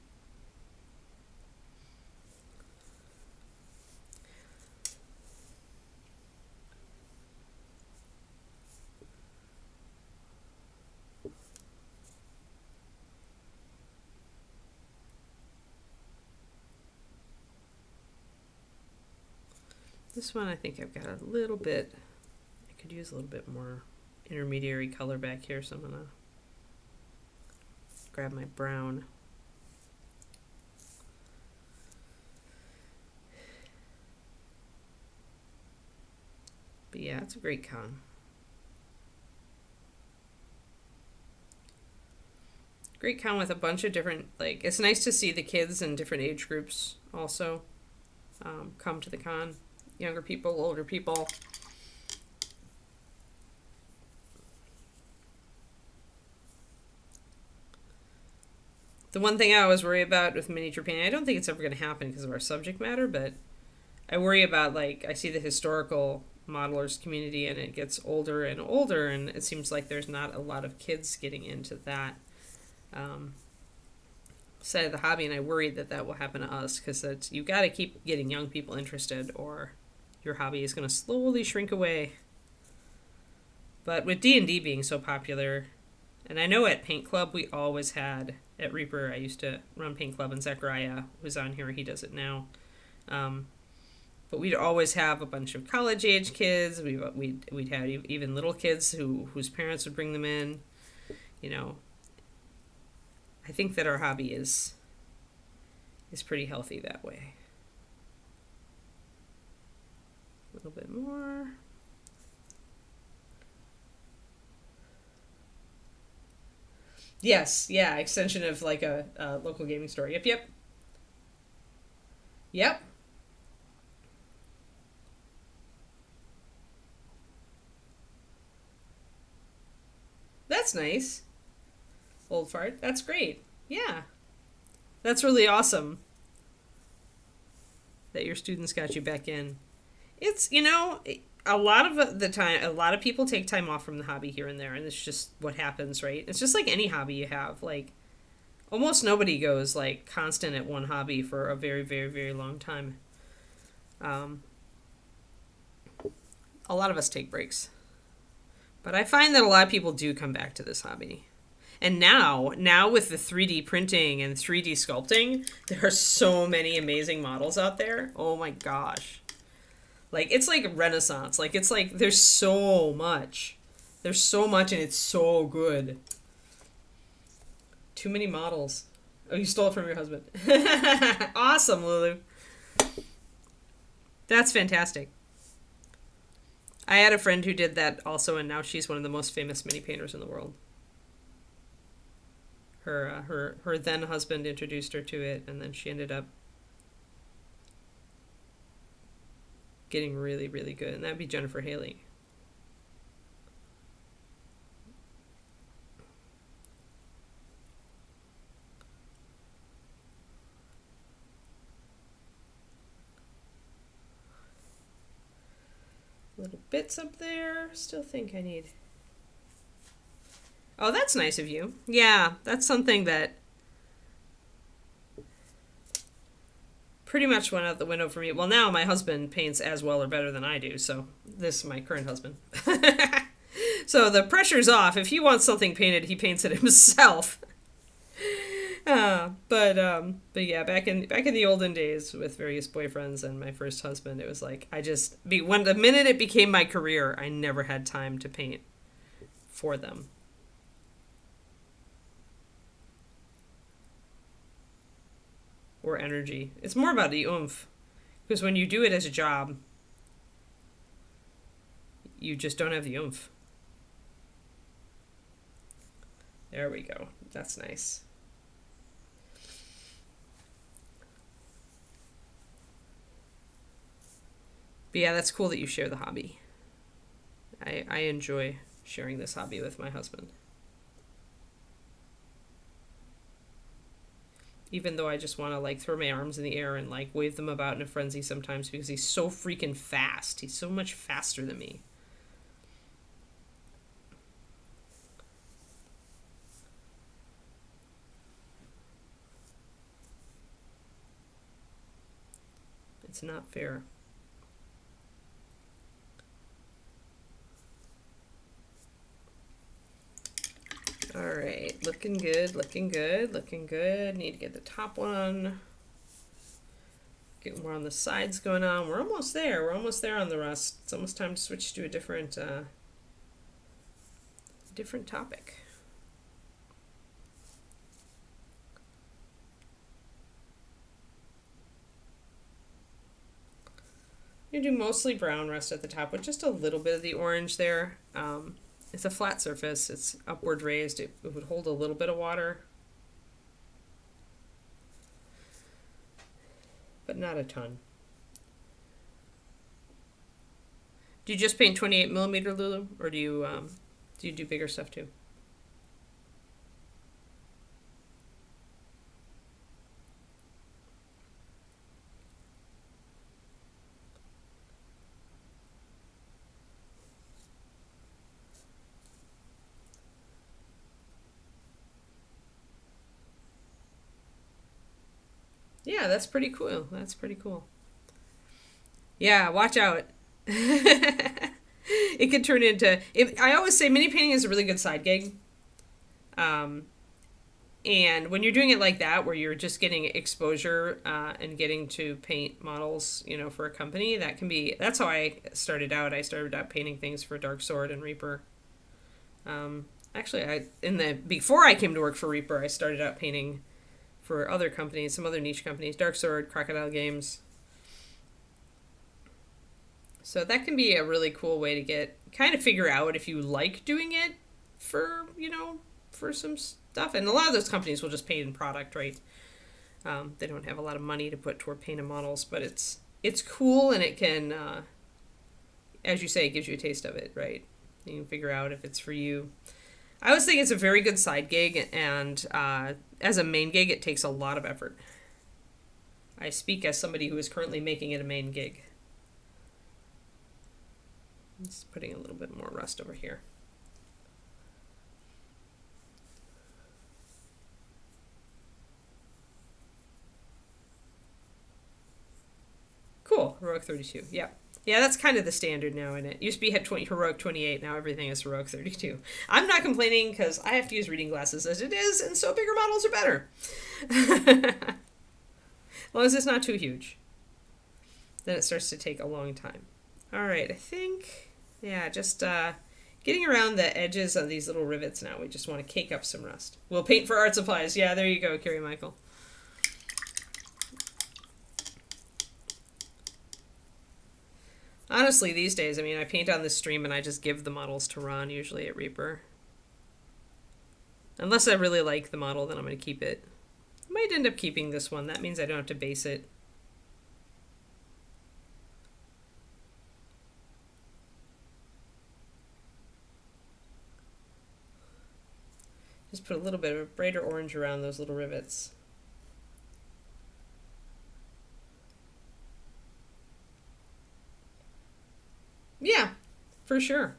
This one I think I've got a little bit, I could use a little bit more intermediary color back here, so I'm gonna grab my brown. But yeah, it's a great con. Great con with a bunch of different, like, it's nice to see the kids in different age groups also come to the con. Younger people, older people. The one thing I always worry about with miniature painting, I don't think it's ever going to happen because of our subject matter, but I worry about, like, I see the historical modelers community and it gets older and older, and it seems like there's not a lot of kids getting into that side of the hobby, and I worry that that will happen to us because you got to keep getting young people interested or your hobby is going to slowly shrink away. But with D&D being so popular, and I know at Paint Club we always had, at Reaper I used to run Paint Club, and Zachariah was on here, he does it now. But we'd always have a bunch of college age kids. We'd have even little kids whose parents would bring them in. You know, I think that our hobby is pretty healthy that way. A little bit more. Yes, yeah, extension of like a local gaming store. Yep. That's nice. Old fart. That's great. Yeah. That's really awesome that your students got you back in. It's, a lot of the time, a lot of people take time off from the hobby here and there, and it's just what happens, right? It's just like any hobby you have. Like, almost nobody goes, like, constant at one hobby for a very, very, very long time. A lot of us take breaks. But I find that a lot of people do come back to this hobby. And now with the 3D printing and 3D sculpting, there are so many amazing models out there. Oh my gosh. Like, it's like Renaissance. Like, it's like, there's so much. There's so much and it's so good. Too many models. Oh, you stole it from your husband. Awesome, Lulu. That's fantastic. I had a friend who did that also, and now she's one of the most famous mini painters in the world. Her then husband introduced her to it, and then she ended up getting really, really good, and that'd be Jennifer Haley. Little bits up there. Still think I need... Oh, that's nice of you. Yeah, that's something that pretty much went out the window for me. Well, now my husband paints as well or better than I do, so this is my current husband. So the pressure's off. If he wants something painted, he paints it himself. But yeah, back in the olden days with various boyfriends and my first husband, it was like when the minute it became my career, I never had time to paint for them. Or energy. It's more about the oomph. Because when you do it as a job, you just don't have the oomph. There we go. That's nice. But yeah, that's cool that you share the hobby. I enjoy sharing this hobby with my husband. Even though I just want to, like, throw my arms in the air and, like, wave them about in a frenzy sometimes because he's so freaking fast. He's so much faster than me. It's not fair. All right, looking good, looking good, looking good. Need to get the top one Get more on the sides going on. We're almost there. We're almost there on the rust. It's almost time to switch to a different topic. You do mostly brown rust at the top with just a little bit of the orange there. It's a flat surface. It's upward raised. It would hold a little bit of water, but not a ton. Do you just paint 28 millimeter, Lulu, or do you do bigger stuff too? Yeah, that's pretty cool. That's pretty cool. Yeah, watch out. It could turn into. I always say mini painting is a really good side gig. Um, and when you're doing it like that, where you're just getting exposure and getting to paint models, for a company, that can be. That's how I started out. I started out painting things for Dark Sword and Reaper. Actually, before I came to work for Reaper, I started out painting for other companies, some other niche companies, Dark Sword, Crocodile Games. So that can be a really cool way to kind of figure out if you like doing it for, for some stuff. And a lot of those companies will just paint in product, right? They don't have a lot of money to put toward painted models, but it's cool, and it can, as you say, it gives you a taste of it, right? You can figure out if it's for you. I always think it's a very good side gig, and as a main gig, it takes a lot of effort. I speak as somebody who is currently making it a main gig. Just putting a little bit more rust over here. Cool, Heroic 32, yeah. Yeah, that's kind of the standard now, isn't it? Used to be Heroic 28, now everything is Heroic 32. I'm not complaining because I have to use reading glasses as it is, and so bigger models are better. As long as it's not too huge. Then it starts to take a long time. All right, I think, just getting around the edges of these little rivets now. We just want to cake up some rust. We'll paint for art supplies. Yeah, there you go, Carrie Michael. Honestly, these days, I paint on this stream and I just give the models to Ron, usually at Reaper. Unless I really like the model, then I'm going to keep it. I might end up keeping this one. That means I don't have to base it. Just put a little bit of a brighter orange around those little rivets. Yeah, for sure.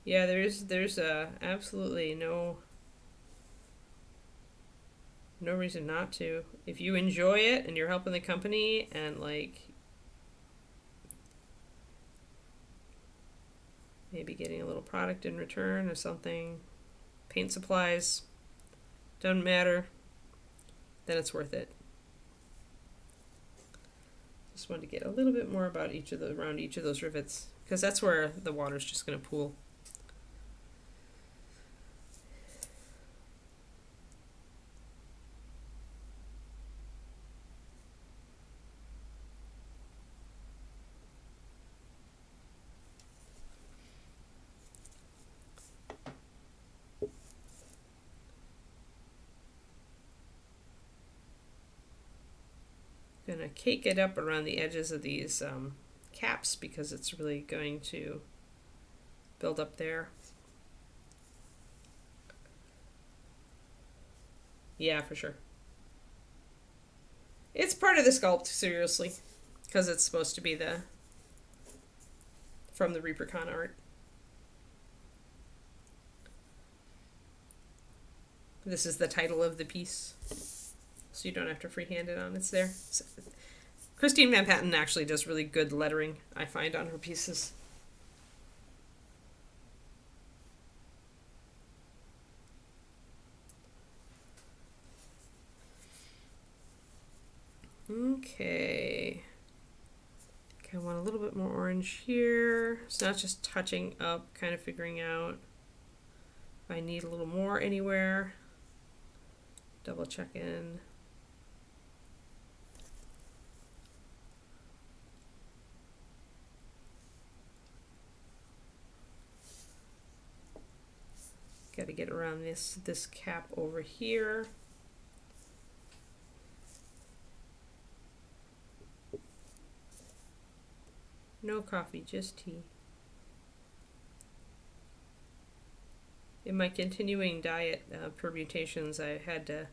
Yeah, there's absolutely no reason not to. If you enjoy it and you're helping the company and maybe getting a little product in return or something, paint supplies, doesn't matter, then it's worth it. Just wanted to get a little bit more about around each of those rivets, because that's where the water's just going to pool. Gonna cake it up around the edges of these caps because it's really going to build up there. Yeah, for sure. It's part of the sculpt, seriously, because it's supposed to be from the ReaperCon art. This is the title of the piece, so you don't have to freehand it on. It's there. Christine Van Patten actually does really good lettering, I find, on her pieces. Okay. Okay, I want a little bit more orange here. It's not just touching up, kind of figuring out if I need a little more anywhere. Double check in. Got to get around this cap over here. No coffee, just tea. In my continuing diet permutations, I had to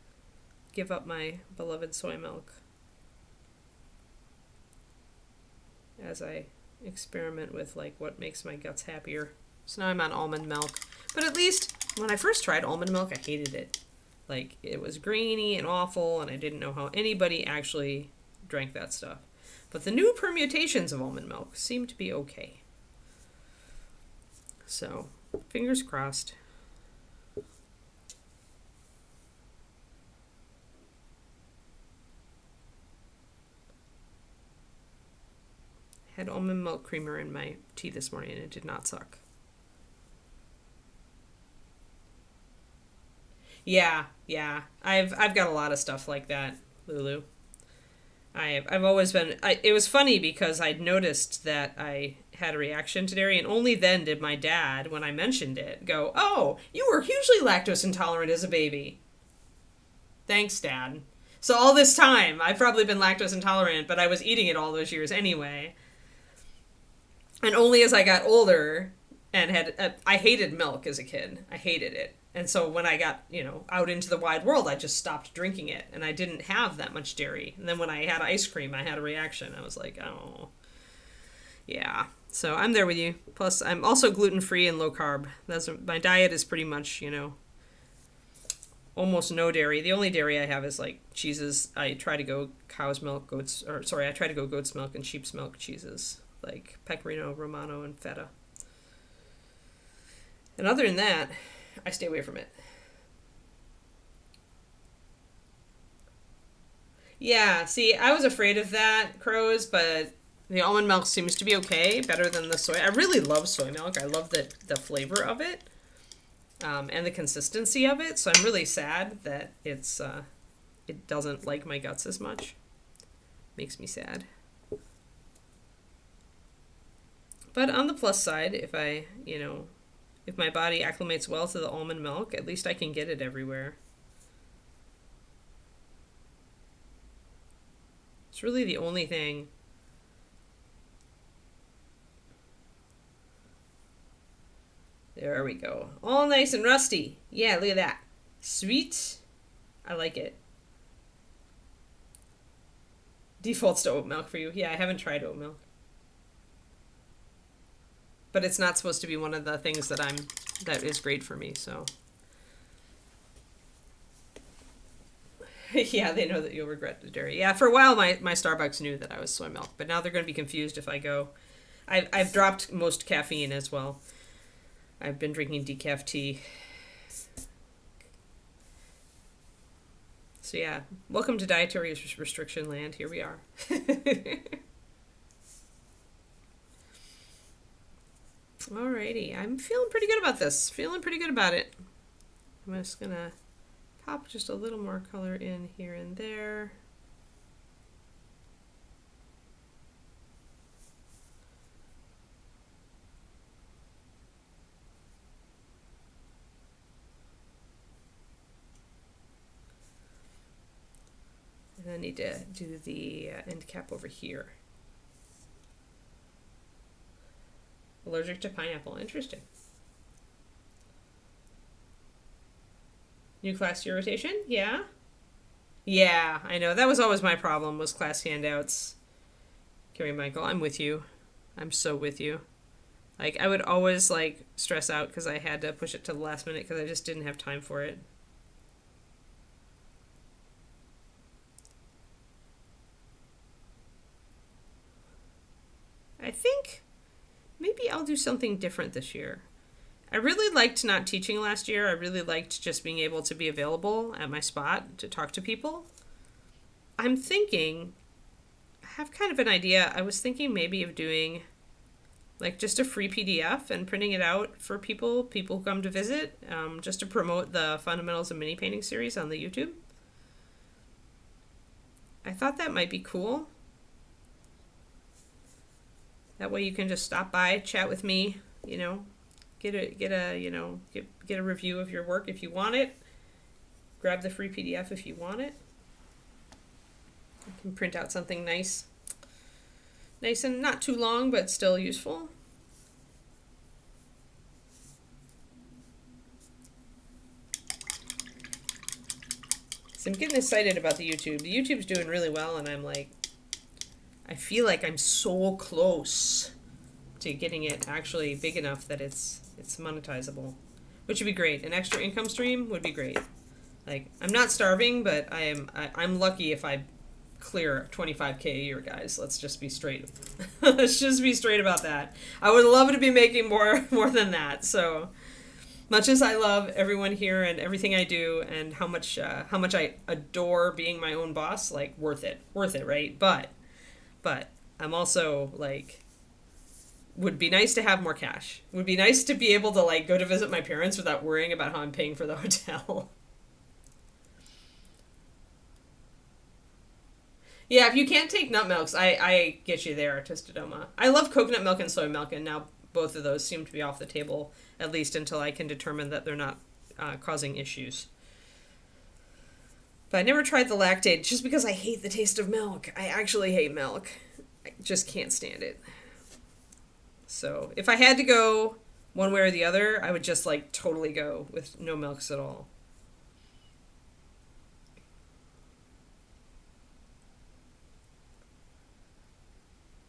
give up my beloved soy milk as I experiment with like what makes my guts happier. So now I'm on almond milk. But at least when I first tried almond milk, I hated it. Like, it was grainy and awful, and I didn't know how anybody actually drank that stuff. But the new permutations of almond milk seem to be okay. So, fingers crossed. Had almond milk creamer in my tea this morning, and it did not suck. Yeah. I've got a lot of stuff like that, Lulu. I've always been. It was funny because I'd noticed that I had a reaction to dairy, and only then did my dad, when I mentioned it, go, "Oh, you were hugely lactose intolerant as a baby." Thanks, Dad. So all this time, I've probably been lactose intolerant, but I was eating it all those years anyway. And only as I got older and I hated milk as a kid. I hated it. And so when I got, out into the wide world, I just stopped drinking it. And I didn't have that much dairy. And then when I had ice cream, I had a reaction. I was like, oh, yeah. So I'm there with you. Plus, I'm also gluten-free and low carb. My diet is pretty much, almost no dairy. The only dairy I have is like cheeses. I try to go goat's milk and sheep's milk cheeses, like Pecorino Romano and feta. And other than that, I stay away from it. Yeah, see, I was afraid of that, crows, but the almond milk seems to be okay, better than the soy. I really love soy milk. I love the flavor of it, and the consistency of it. So I'm really sad that it doesn't like my guts as much. Makes me sad. But on the plus side, if my body acclimates well to the almond milk, at least I can get it everywhere. It's really the only thing. There we go. All nice and rusty. Yeah, look at that. Sweet. I like it. Defaults to oat milk for you. Yeah, I haven't tried oat milk. But it's not supposed to be one of the things that is great for me, so. Yeah, they know that you'll regret the dairy. Yeah, for a while my Starbucks knew that I was soy milk, but now they're going to be confused if I go. I've dropped most caffeine as well. I've been drinking decaf tea. So yeah, welcome to dietary restriction land. Here we are. Alrighty, I'm feeling pretty good about this. Feeling pretty good about it. I'm just gonna pop just a little more color in here and there. And I need to do the end cap over here. Allergic to pineapple. Interesting. New class year rotation? Yeah. Yeah, I know. That was always my problem, was class handouts. Carrie Michael, I'm with you. I'm so with you. Like, I would always, stress out because I had to push it to the last minute because I just didn't have time for it. I think maybe I'll do something different this year. I really liked not teaching last year. I really liked just being able to be available at my spot to talk to people. I'm thinking have kind of an idea. I was thinking maybe of doing like just a free PDF and printing it out for people who come to visit, just to promote the Fundamentals of Mini Painting series on the YouTube. I thought that might be cool. That way you can just stop by, chat with me, you know, get a review of your work if you want it. Grab the free PDF if you want it. You can print out something nice and not too long, but still useful. So I'm getting excited about the YouTube. The YouTube's doing really well, and I'm like, I feel like I'm so close to getting it actually big enough that it's monetizable, which would be great. An extra income stream would be great. Like, I'm not starving, but I'm lucky if I clear 25K a year, guys. Let's just be straight. Let's just be straight about that. I would love to be making more than that. So much as I love everyone here and everything I do, and how much I adore being my own boss, like, worth it, right? But I'm also like, would be nice to have more cash. Would be nice to be able to like go to visit my parents without worrying about how I'm paying for the hotel. Yeah, if you can't take nut milks, I get you there, Tostadoma. I love coconut milk and soy milk, and now both of those seem to be off the table, at least until I can determine that they're not causing issues. But I never tried the lactate, just because I hate the taste of milk. I actually hate milk. I just can't stand it. So if I had to go one way or the other, I would just like totally go with no milks at all.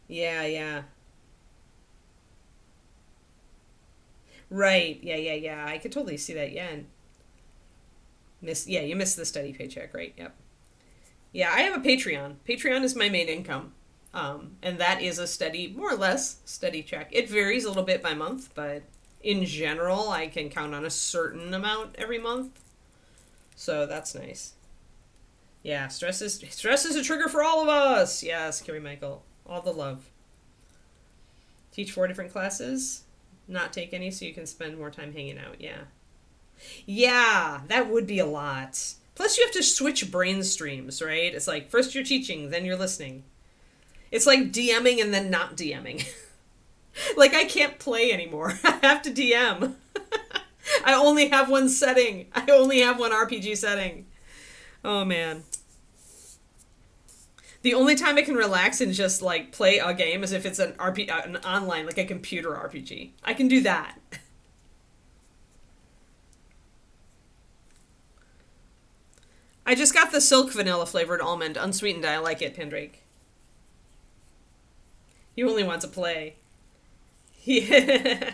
Yeah. Right. Yeah. I could totally see that. Yeah. You missed the steady paycheck, right? Yep. Yeah, I have a Patreon. Patreon is my main income. And that is a steady, more or less, steady check. It varies a little bit by month, but in general, I can count on a certain amount every month. So that's nice. Yeah, stress is a trigger for all of us. Yes, Carrie Michael. All the love. Teach 4 different classes. Not take any so you can spend more time hanging out. Yeah. Yeah, that would be a lot. Plus you have to switch brain streams, right? It's like first you're teaching, then you're listening. It's like DMing and then not DMing. Like I can't play anymore. I have to DM. I only have one setting. I only have one RPG setting. Oh man. The only time I can relax and just like play a game is if it's an online, like a computer RPG. I can do that. I just got the silk vanilla flavored almond, unsweetened. I like it, Pendrake. He only wants to play. Yeah.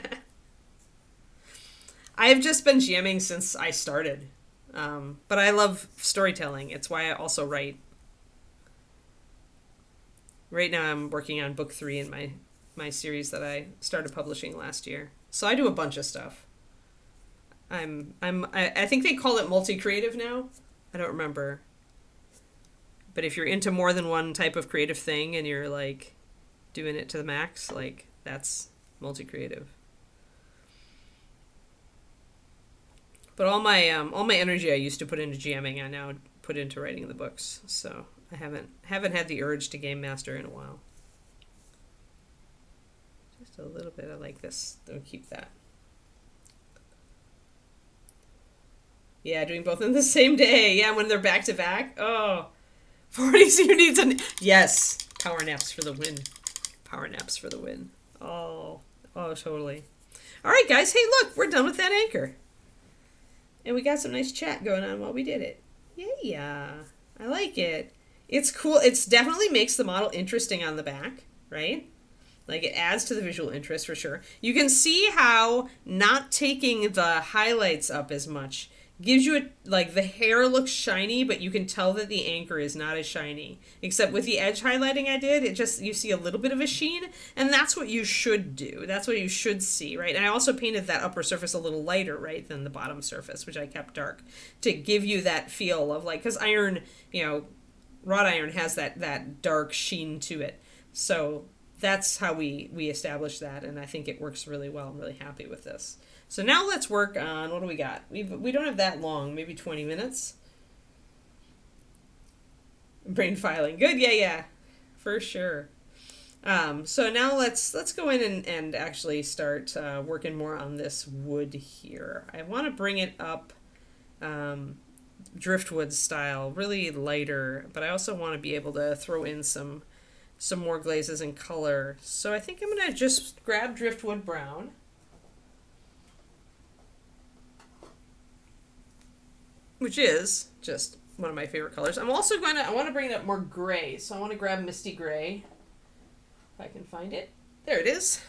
I've just been jamming since I started. But I love storytelling. It's why I also write. Right now I'm working on book 3 in my series that I started publishing last year. So I do a bunch of stuff. I think they call it multi-creative now. I don't remember. But if you're into more than one type of creative thing and you're like doing it to the max, like that's multi-creative. But all my energy I used to put into jamming, I now put into writing the books. So I haven't had the urge to game master in a while. Just a little bit. I like this. Don't keep that. Yeah, doing both in the same day. Yeah, when they're back to back. Oh, 40 senior needs yes. Power naps for the win. Power naps for the win. Oh, totally. All right, guys. Hey, look, we're done with that anchor. And we got some nice chat going on while we did it. Yeah. I like it. It's cool. It's definitely makes the model interesting on the back, right? Like it adds to the visual interest for sure. You can see how not taking the highlights up as much gives you like the hair looks shiny, but you can tell that the anchor is not as shiny. Except with the edge highlighting I did, it just, you see a little bit of a sheen, and that's what you should do. That's what you should see, right? And I also painted that upper surface a little lighter, right, than the bottom surface, which I kept dark, to give you that feel of like, because iron, wrought iron has that dark sheen to it. So that's how we establish that, and I think it works really well. I'm really happy with this. So now let's work on, what do we got? We don't have that long, maybe 20 minutes. Brain filing. Good, yeah, for sure. So now let's go in and actually start working more on this wood here. I want to bring it up driftwood style, really lighter, but I also want to be able to throw in some more glazes and color. So I think I'm going to just grab driftwood brown. Which is just one of my favorite colors. I want to bring up more gray. So I want to grab Misty Gray. If I can find it. There it is.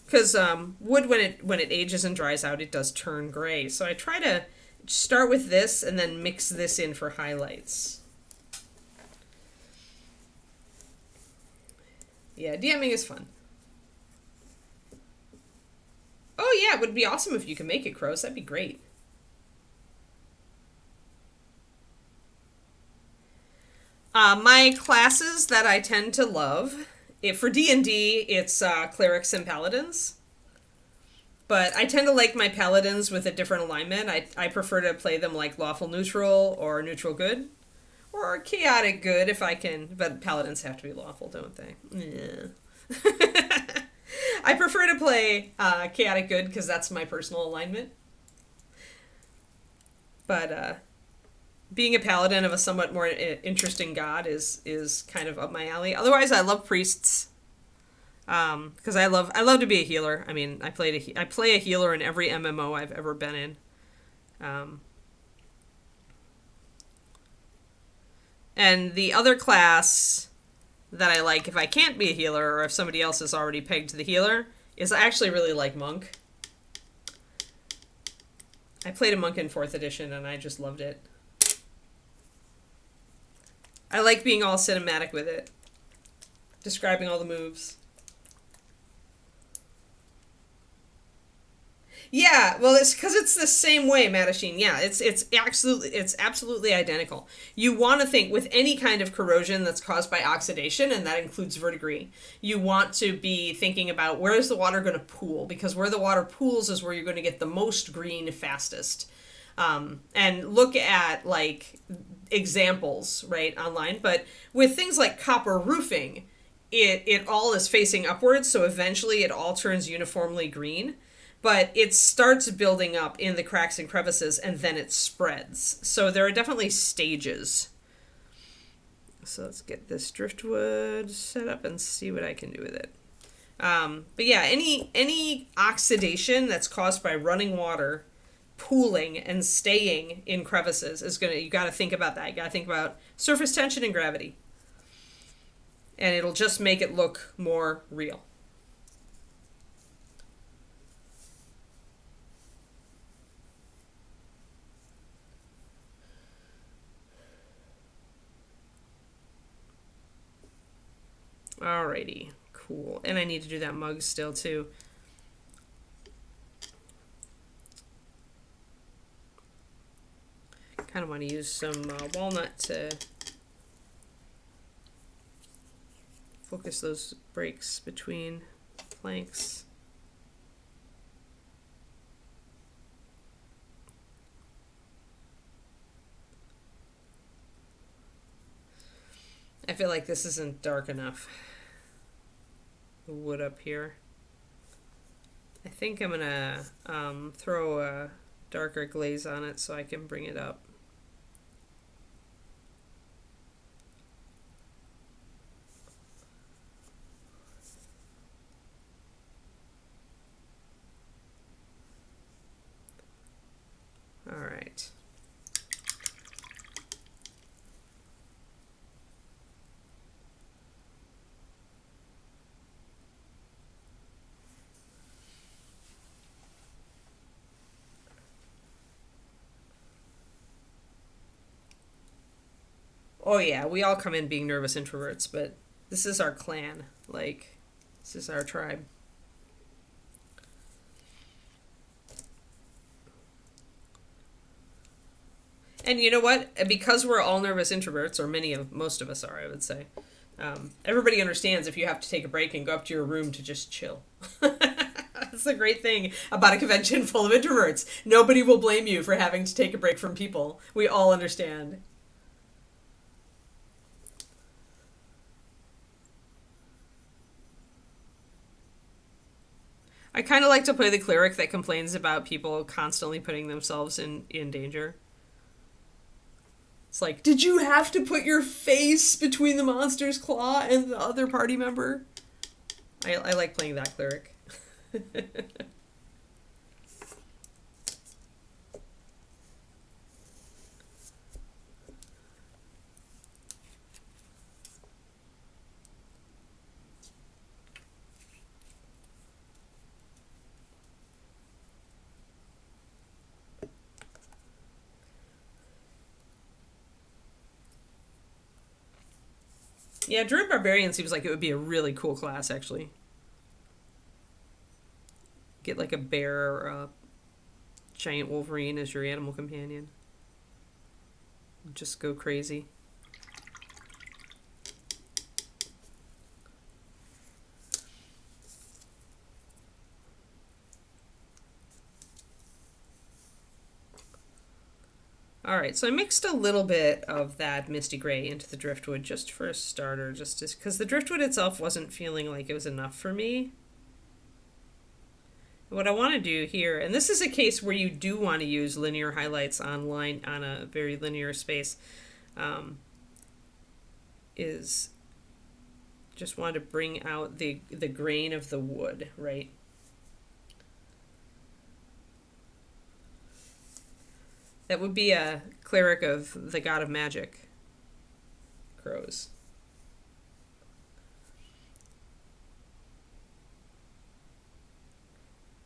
Because wood, when it ages and dries out, it does turn gray. So I try to start with this and then mix this in for highlights. Yeah, DMing is fun. Oh yeah, it would be awesome if you could make it, Crows. That'd be great. My classes that I tend to love, for D&D, it's clerics and paladins. But I tend to like my paladins with a different alignment. I prefer to play them like lawful neutral or neutral good. Or chaotic good if I can. But paladins have to be lawful, don't they? Yeah. I prefer to play chaotic good because that's my personal alignment. But being a paladin of a somewhat more interesting god is kind of up my alley. Otherwise, I love priests. Because I love to be a healer. I mean, I play a healer in every MMO I've ever been in. And the other class that I like, if I can't be a healer or if somebody else is already pegged to the healer, is I actually really like monk. I played a monk in 4th edition and I just loved it. I like being all cinematic with it. Describing all the moves. Yeah, well, it's because it's the same way, Madasheen. Yeah, it's absolutely identical. You want to think with any kind of corrosion that's caused by oxidation, and that includes verdigris. You want to be thinking about where is the water going to pool, because where the water pools is where you're going to get the most green fastest. And look at like examples right online, but with things like copper roofing, it all is facing upwards, so eventually it all turns uniformly green. But it starts building up in the cracks and crevices, and then it spreads. So there are definitely stages. So let's get this driftwood set up and see what I can do with it. But yeah, any oxidation that's caused by running water pooling and staying in crevices is you got to think about that. You got to think about surface tension and gravity. And it'll just make it look more real. Alrighty, cool. And I need to do that mug still too. Kind of want to use some walnut to focus those breaks between planks. I feel like this isn't dark enough. The wood up here. I think I'm gonna throw a darker glaze on it so I can bring it up. All right. Oh yeah, we all come in being nervous introverts, but this is our clan. Like, this is our tribe. And you know what? Because we're all nervous introverts, or most of us are, I would say. Everybody understands if you have to take a break and go up to your room to just chill. That's the great thing about a convention full of introverts. Nobody will blame you for having to take a break from people. We all understand. I kind of like to play the cleric that complains about people constantly putting themselves in danger. It's like, did you have to put your face between the monster's claw and the other party member? I like playing that cleric. Yeah, Druid Barbarian seems like it would be a really cool class, actually. Get like a bear or a giant Wolverine as your animal companion. Just go crazy. Alright, so I mixed a little bit of that Misty Gray into the Driftwood just for a starter, just because the Driftwood itself wasn't feeling like it was enough for me. What I want to do here, and this is a case where you do want to use linear highlights on a very linear space, is just want to bring out the grain of the wood, right? That would be a cleric of the god of magic, crows.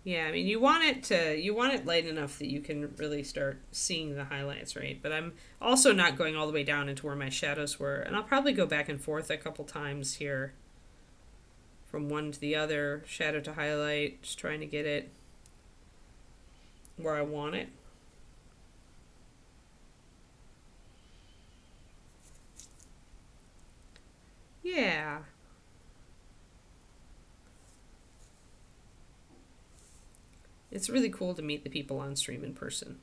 Yeah, I mean you want it light enough that you can really start seeing the highlights, right? But I'm also not going all the way down into where my shadows were, and I'll probably go back and forth a couple times here from one to the other, shadow to highlight, just trying to get it where I want it. Yeah. It's really cool to meet the people on stream in person.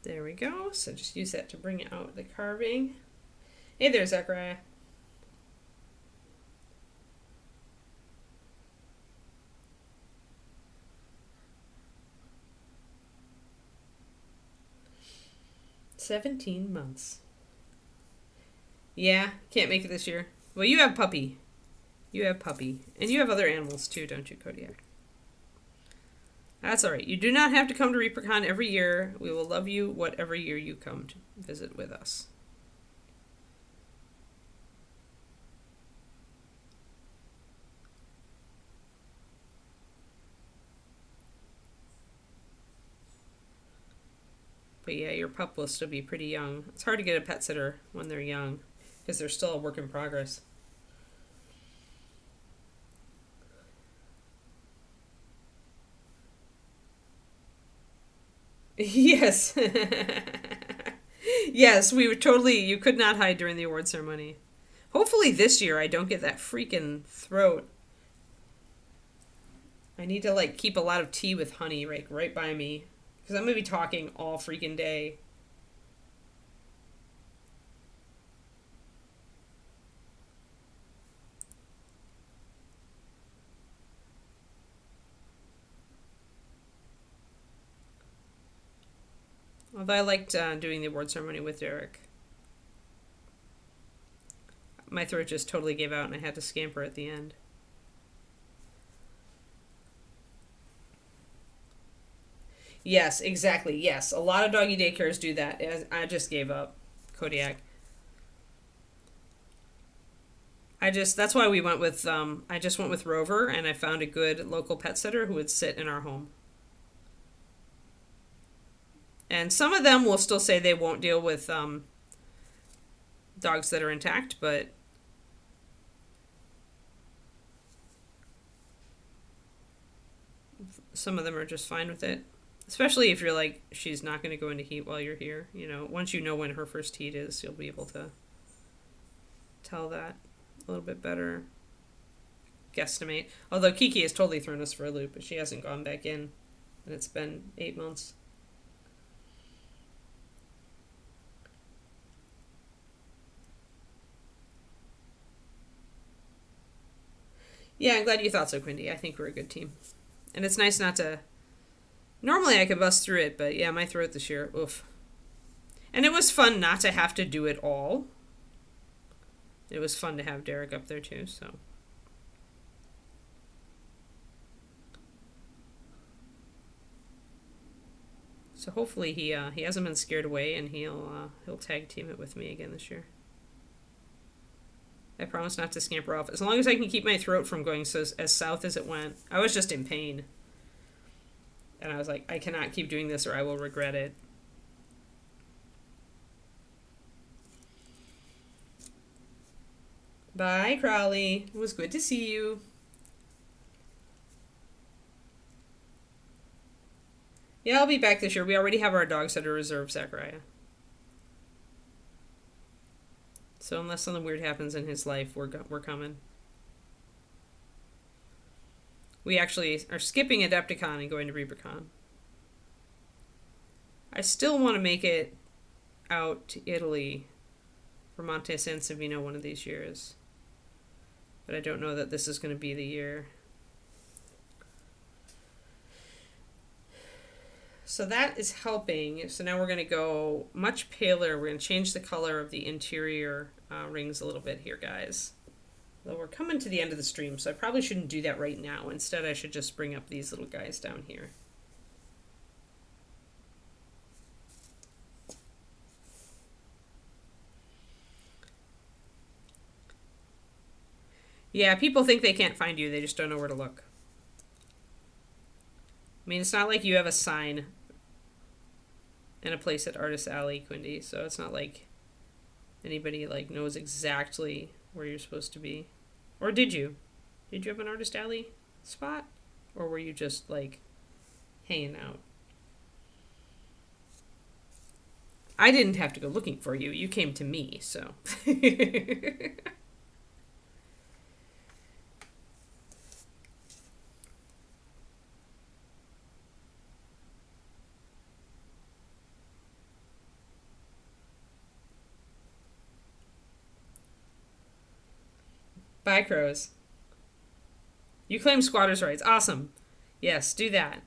There we go. So just use that to bring out the carving. Hey there, Zachariah. "17 months. Yeah, can't make it this year. Well, you have puppy. You have puppy. And you have other animals too, don't you, Kodiak? That's alright. You do not have to come to ReaperCon every year. We will love you whatever year you come to visit with us. But yeah, your pup will still be pretty young. It's hard to get a pet sitter when they're young because they're still a work in progress. Yes. Yes, we were totally, you could not hide during the award ceremony. Hopefully this year I don't get that freaking throat. I need to like keep a lot of tea with honey right by me because I'm going to be talking all freaking day. Although I liked doing the award ceremony with Derek. My throat just totally gave out and I had to scamper at the end. Yes, exactly. Yes, a lot of doggy daycares do that. I just gave up. Kodiak. That's why we went with I just went with Rover, and I found a good local pet sitter who would sit in our home. And some of them will still say they won't deal with dogs that are intact, but some of them are just fine with it. Especially if you're like, she's not going to go into heat while you're here. You know, once you know when her first heat is, you'll be able to tell that a little bit better. Guesstimate. Although Kiki has totally thrown us for a loop, but she hasn't gone back in. And it's been 8 months. Yeah, I'm glad you thought so, Quindy. I think we're a good team. And it's nice not to... Normally I could bust through it, but yeah, my throat this year, oof. And it was fun not to have to do it all. It was fun to have Derek up there too, so... So hopefully he hasn't been scared away, and he'll tag team it with me again this year. I promise not to scamper off. As long as I can keep my throat from going as south as it went. I was just in pain. And I was like, I cannot keep doing this or I will regret it. Bye, Crowley. It was good to see you. Yeah, I'll be back this year. We already have our dog sitter reserved, Zachariah. So unless something weird happens in his life, we're coming. We actually are skipping Adepticon and going to ReaperCon. I still want to make it out to Italy for Monte San Savino one of these years. But I don't know that this is going to be the year. So that is helping. So now we're going to go much paler. We're going to change the color of the interior rings a little bit here, guys. Though we're coming to the end of the stream, so I probably shouldn't do that right now. Instead, I should just bring up these little guys down here. Yeah, people think they can't find you. They just don't know where to look. I mean, it's not like you have a sign and a place at Artist Alley, Quindy, so it's not like anybody like knows exactly where you're supposed to be. Or did you? Did you have an Artist Alley spot? Or were you just like hanging out? I didn't have to go looking for you. You came to me, so. Bye, crows. You claim squatters' rights. Awesome. Yes, do that.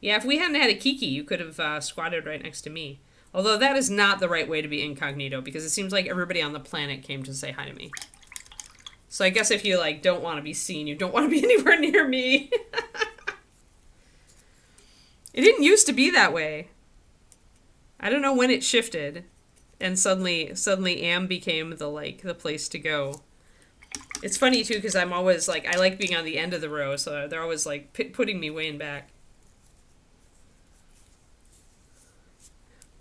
Yeah, if we hadn't had a Kiki, you could have squatted right next to me. Although that is not the right way to be incognito, because it seems like everybody on the planet came to say hi to me. So I guess if you, like, don't want to be seen, you don't want to be anywhere near me. It didn't used to be that way. I don't know when it shifted, and suddenly Am became the place to go. It's funny, too, because I'm always, like, I like being on the end of the row, so they're always, like, putting me way in back.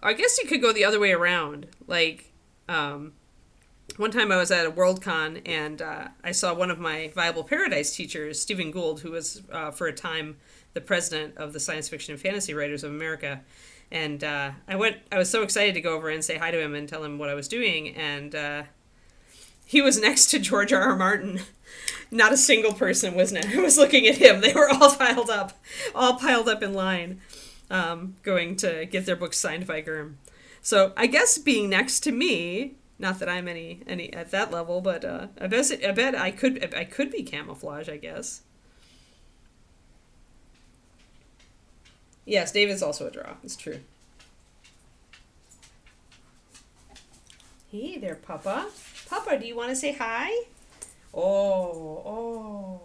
I guess you could go the other way around. Like, one time I was at a Worldcon, and I saw one of my Viable Paradise teachers, Stephen Gould, who was, for a time, the president of the Science Fiction and Fantasy Writers of America. And I was so excited to go over and say hi to him and tell him what I was doing, and he was next to George R.R. Martin. Not a single person was looking at him. They were all piled up in line, going to get their books signed by Gurm. So I guess being next to me, not that I'm any at that level, but I bet I could be camouflage, I guess. Yes, David's also a draw. It's true. Hey there, Papa. Papa, do you want to say hi? Oh, oh,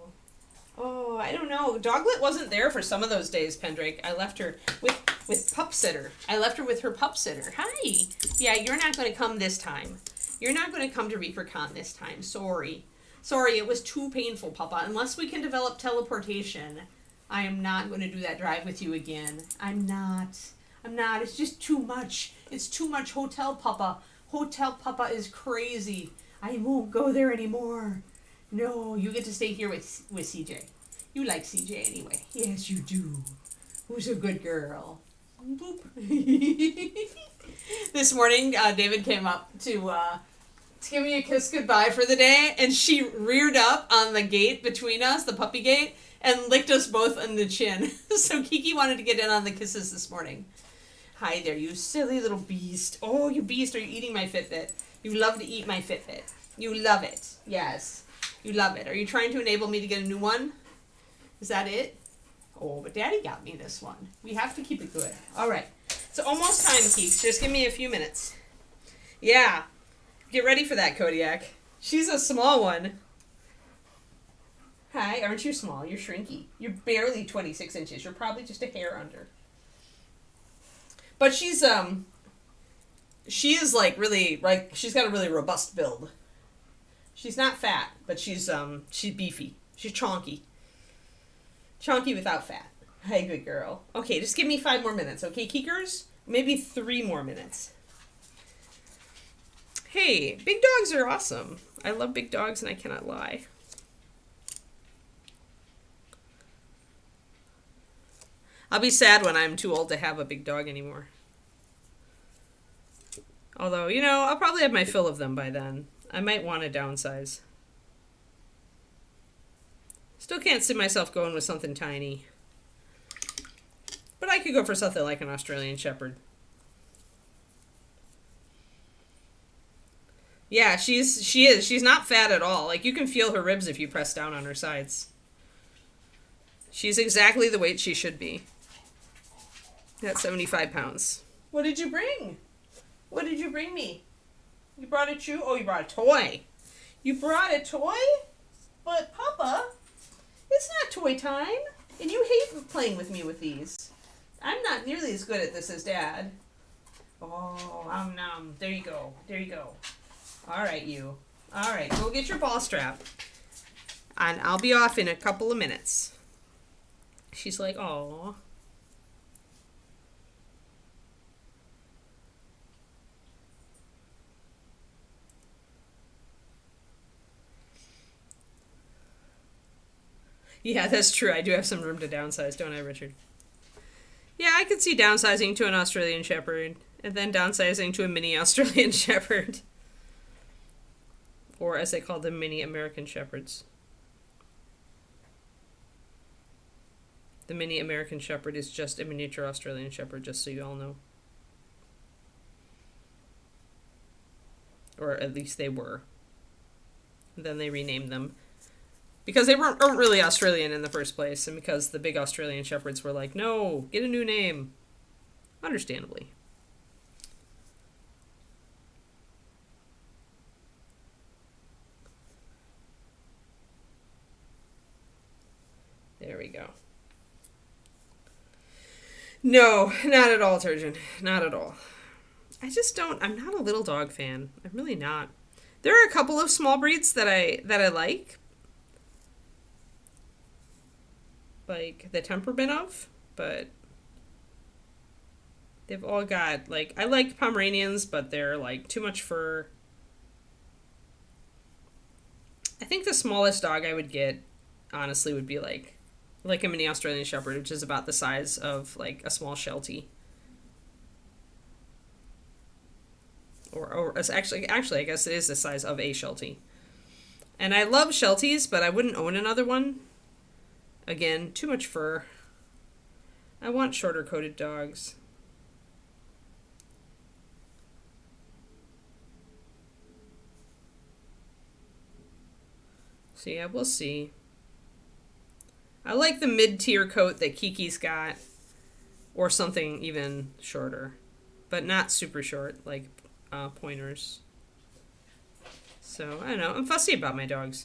oh, I don't know. Doglet wasn't there for some of those days, Pendrake. I left her with pup sitter. I left her with her pup sitter. Hi. Yeah, you're not going to come this time. You're not going to come to ReaperCon this time. Sorry. Sorry, it was too painful, Papa. Unless we can develop teleportation, I am not going to do that drive with you again. I'm not. It's just too much. It's too much Hotel Papa. Hotel Papa is crazy. I won't go there anymore. No, you get to stay here with CJ. You like CJ anyway. Yes, you do. Who's a good girl? Boop. This morning, David came up to give me a kiss goodbye for the day, and she reared up on the gate between us, the puppy gate, and licked us both on the chin. So Kiki wanted to get in on the kisses this morning. Hi there, you silly little beast. Oh, you beast, are you eating my Fitbit? You love to eat my Fitbit. You love it. Yes. You love it. Are you trying to enable me to get a new one? Is that it? Oh, but Daddy got me this one. We have to keep it good. All right. It's almost time, Keeks. Just give me a few minutes. Yeah. Get ready for that, Kodiak. She's a small one. Hi, aren't you small? You're shrinky. You're barely 26 inches. You're probably just a hair under. But she is like really, like, she's got a really robust build. She's not fat, but she's beefy. She's chonky. Chonky without fat. Hey, good girl. Okay, just give me 5 more minutes, okay, Keekers? Maybe 3 more minutes. Hey, big dogs are awesome. I love big dogs and I cannot lie. I'll be sad when I'm too old to have a big dog anymore. Although, you know, I'll probably have my fill of them by then. I might want to downsize. Still can't see myself going with something tiny. But I could go for something like an Australian Shepherd. Yeah, she is. She's not fat at all. Like, you can feel her ribs if you press down on her sides. She's exactly the weight she should be. At 75 pounds. What did you bring? What did you bring me? You brought a chew? Oh, you brought a toy. You brought a toy? But, Papa, it's not toy time. And you hate playing with me with these. I'm not nearly as good at this as Dad. Oh, nom. There you go. There you go. All right, you. All right, go get your ball strap. And I'll be off in a couple of minutes. She's like, "Aw." Yeah, that's true. I do have some room to downsize, don't I, Richard? Yeah, I could see downsizing to an Australian Shepherd, and then downsizing to a mini Australian Shepherd. Or, as they call them, mini American Shepherds. The mini American Shepherd is just a miniature Australian Shepherd, just so you all know. Or at least they were. And then they renamed them. Because they weren't really Australian in the first place, and because the big Australian Shepherds were like, no, get a new name. Understandably. There we go. No, not at all, Turgeon. Not at all. I just don't, I'm not a little dog fan. I'm really not. There are a couple of small breeds that I like the temperament of, but they've all got, like, I like Pomeranians, but they're, like, too much fur. I think the smallest dog I would get, honestly, would be, like a mini Australian Shepherd, which is about the size of, like, a small Sheltie. Or actually, I guess it is the size of a Sheltie. And I love Shelties, but I wouldn't own another one. Again, too much fur. I want shorter coated dogs. So yeah, we'll see. I like the mid-tier coat that Kiki's got, or something even shorter, but not super short, like pointers. So, I don't know. I'm fussy about my dogs.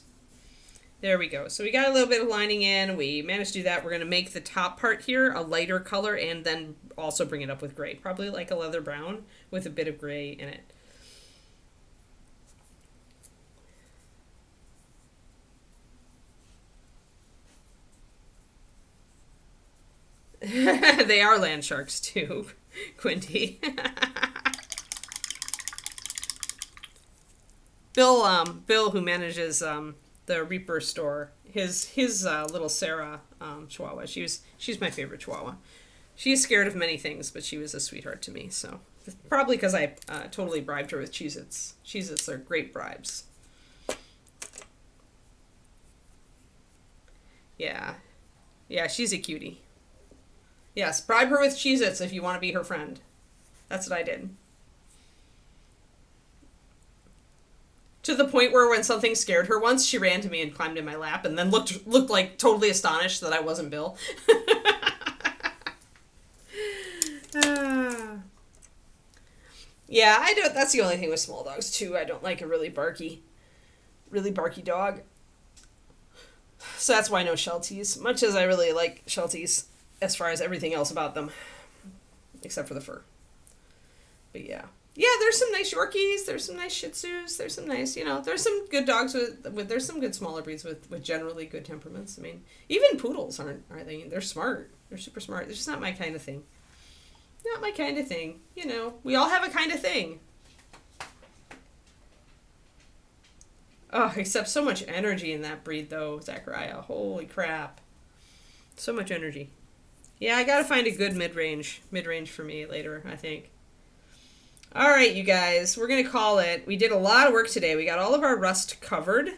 There we go. So we got a little bit of lining in. We managed to do that. We're going to make the top part here a lighter color and then also bring it up with gray. Probably like a leather brown with a bit of gray in it. They are land sharks too, Quinty. Bill, who manages the Reaper store, his little Sarah Chihuahua. She's my favorite Chihuahua. She's scared of many things, but she was a sweetheart to me. So probably because I totally bribed her with Cheez-Its. Cheez-Its are great bribes. Yeah, she's a cutie. Yes, bribe her with Cheez-Its if you want to be her friend. That's what I did. To the point where when something scared her once, she ran to me and climbed in my lap and then looked like totally astonished that I wasn't Bill. Yeah, I don't. That's the only thing with small dogs too. I don't like a really barky dog. So that's why no Shelties. Much as I really like Shelties as far as everything else about them, except for the fur. But yeah, there's some nice Yorkies. There's some nice Shih Tzus. There's some nice, there's some good dogs with there's some good smaller breeds with generally good temperaments. I mean, even poodles are they? They're smart. They're super smart. They're just not my kind of thing. Not my kind of thing. We all have a kind of thing. Oh, except so much energy in that breed, though, Zachariah. Holy crap. So much energy. Yeah, I gotta find a good mid-range for me later, I think. All right, you guys, we're gonna call it. We did a lot of work today. We got all of our rust covered.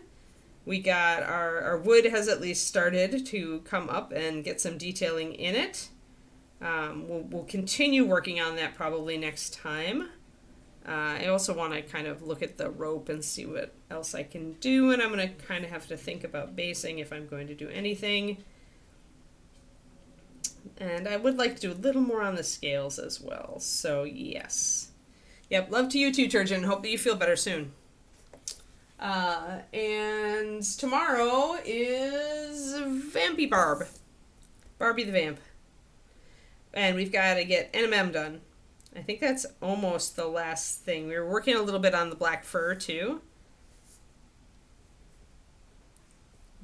We got our wood has at least started to come up and get some detailing in it. We'll continue working on that probably next time. I also want to kind of look at the rope and see what else I can do, and I'm going to kind of have to think about basing if I'm going to do anything. And I would like to do a little more on the scales as well. So, yes. Yep, love to you too, Turgeon. Hope that you feel better soon. And tomorrow is Vampy Barb. Barbie the Vamp. And we've got to get NMM done. I think that's almost the last thing. We were working a little bit on the black fur too.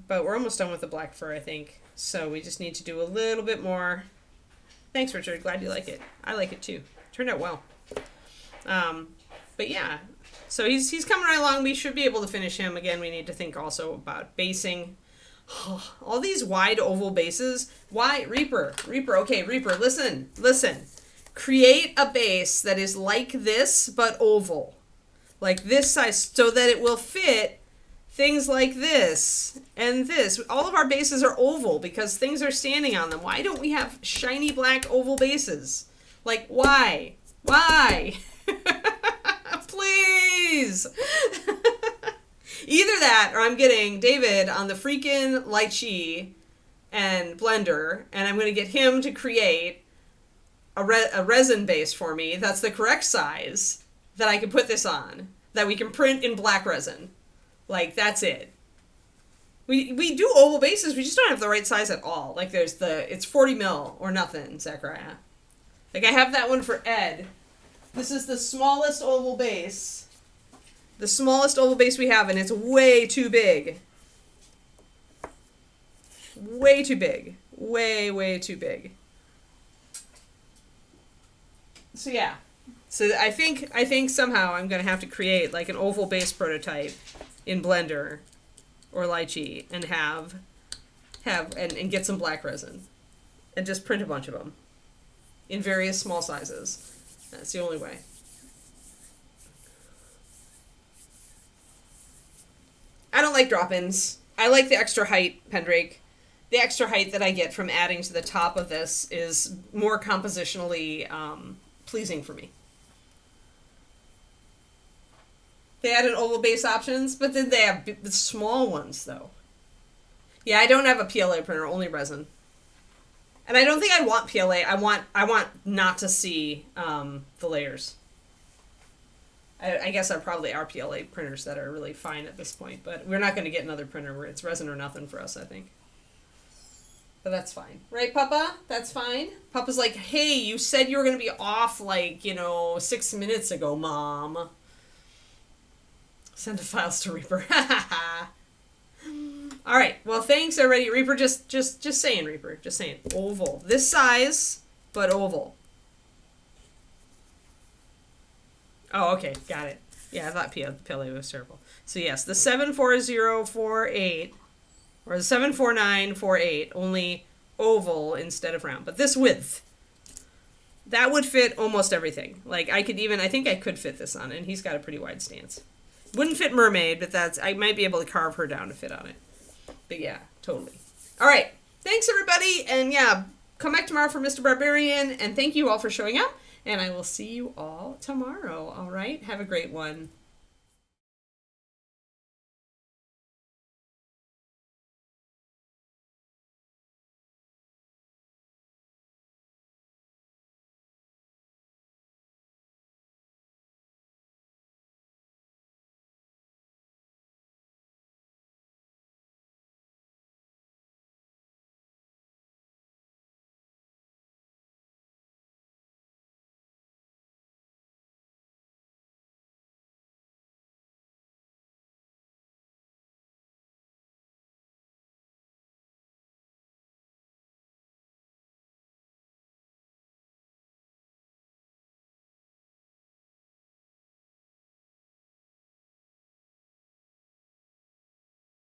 But we're almost done with the black fur, I think. So we just need to do a little bit more. Thanks, Richard. Glad you like it. I like it too. Turned out well. But yeah. So he's coming right along. We should be able to finish him. Again, we need to think also about basing. All these wide oval bases. Why? Reaper. Okay, Reaper, listen. Create a base that is like this, but oval. Like this size, so that it will fit things like this and this. All of our bases are oval because things are standing on them. Why don't we have shiny black oval bases? Like, why? Why? Please! Either that, or I'm getting David on the freaking lychee and blender, and I'm going to get him to create a resin base for me that's the correct size that I can put this on, that we can print in black resin. Like, that's it. We do oval bases, we just don't have the right size at all. Like, it's 40 mil or nothing, Zachariah. Like, I have that one for Ed. This is the smallest oval base. The smallest oval base we have, and it's way too big. Way too big. Way too big. So yeah. So I think somehow I'm going to have to create like an oval base prototype in Blender or Lychee and have and get some black resin and just print a bunch of them in various small sizes. That's the only way. I don't like drop-ins. I like the extra height, Pendrake. The extra height that I get from adding to the top of this is more compositionally pleasing for me. They added oval base options, but then they have the small ones, though. Yeah, I don't have a PLA printer, only resin. And I don't think I want PLA. I want not to see the layers. I guess are probably RPLA printers that are really fine at this point, but we're not going to get another printer where it's resin or nothing for us, I think. But that's fine. Right, Papa? That's fine? Papa's like, hey, you said you were going to be off, like, 6 minutes ago, Mom. Send the files to Reaper. All right. Well, thanks, everybody. Reaper, just saying, Reaper. Just saying. Oval. This size, but oval. Oh, okay. Got it. Yeah, I thought PLA was terrible. So, yes, the 74048, or the 74948, only oval instead of round. But this width, that would fit almost everything. Like, I think I could fit this on it, and he's got a pretty wide stance. Wouldn't fit Mermaid, but I might be able to carve her down to fit on it. But yeah, totally. All right. Thanks, everybody. And yeah, come back tomorrow for Mr. Barbarian. And thank you all for showing up. And I will see you all tomorrow. All right. Have a great one.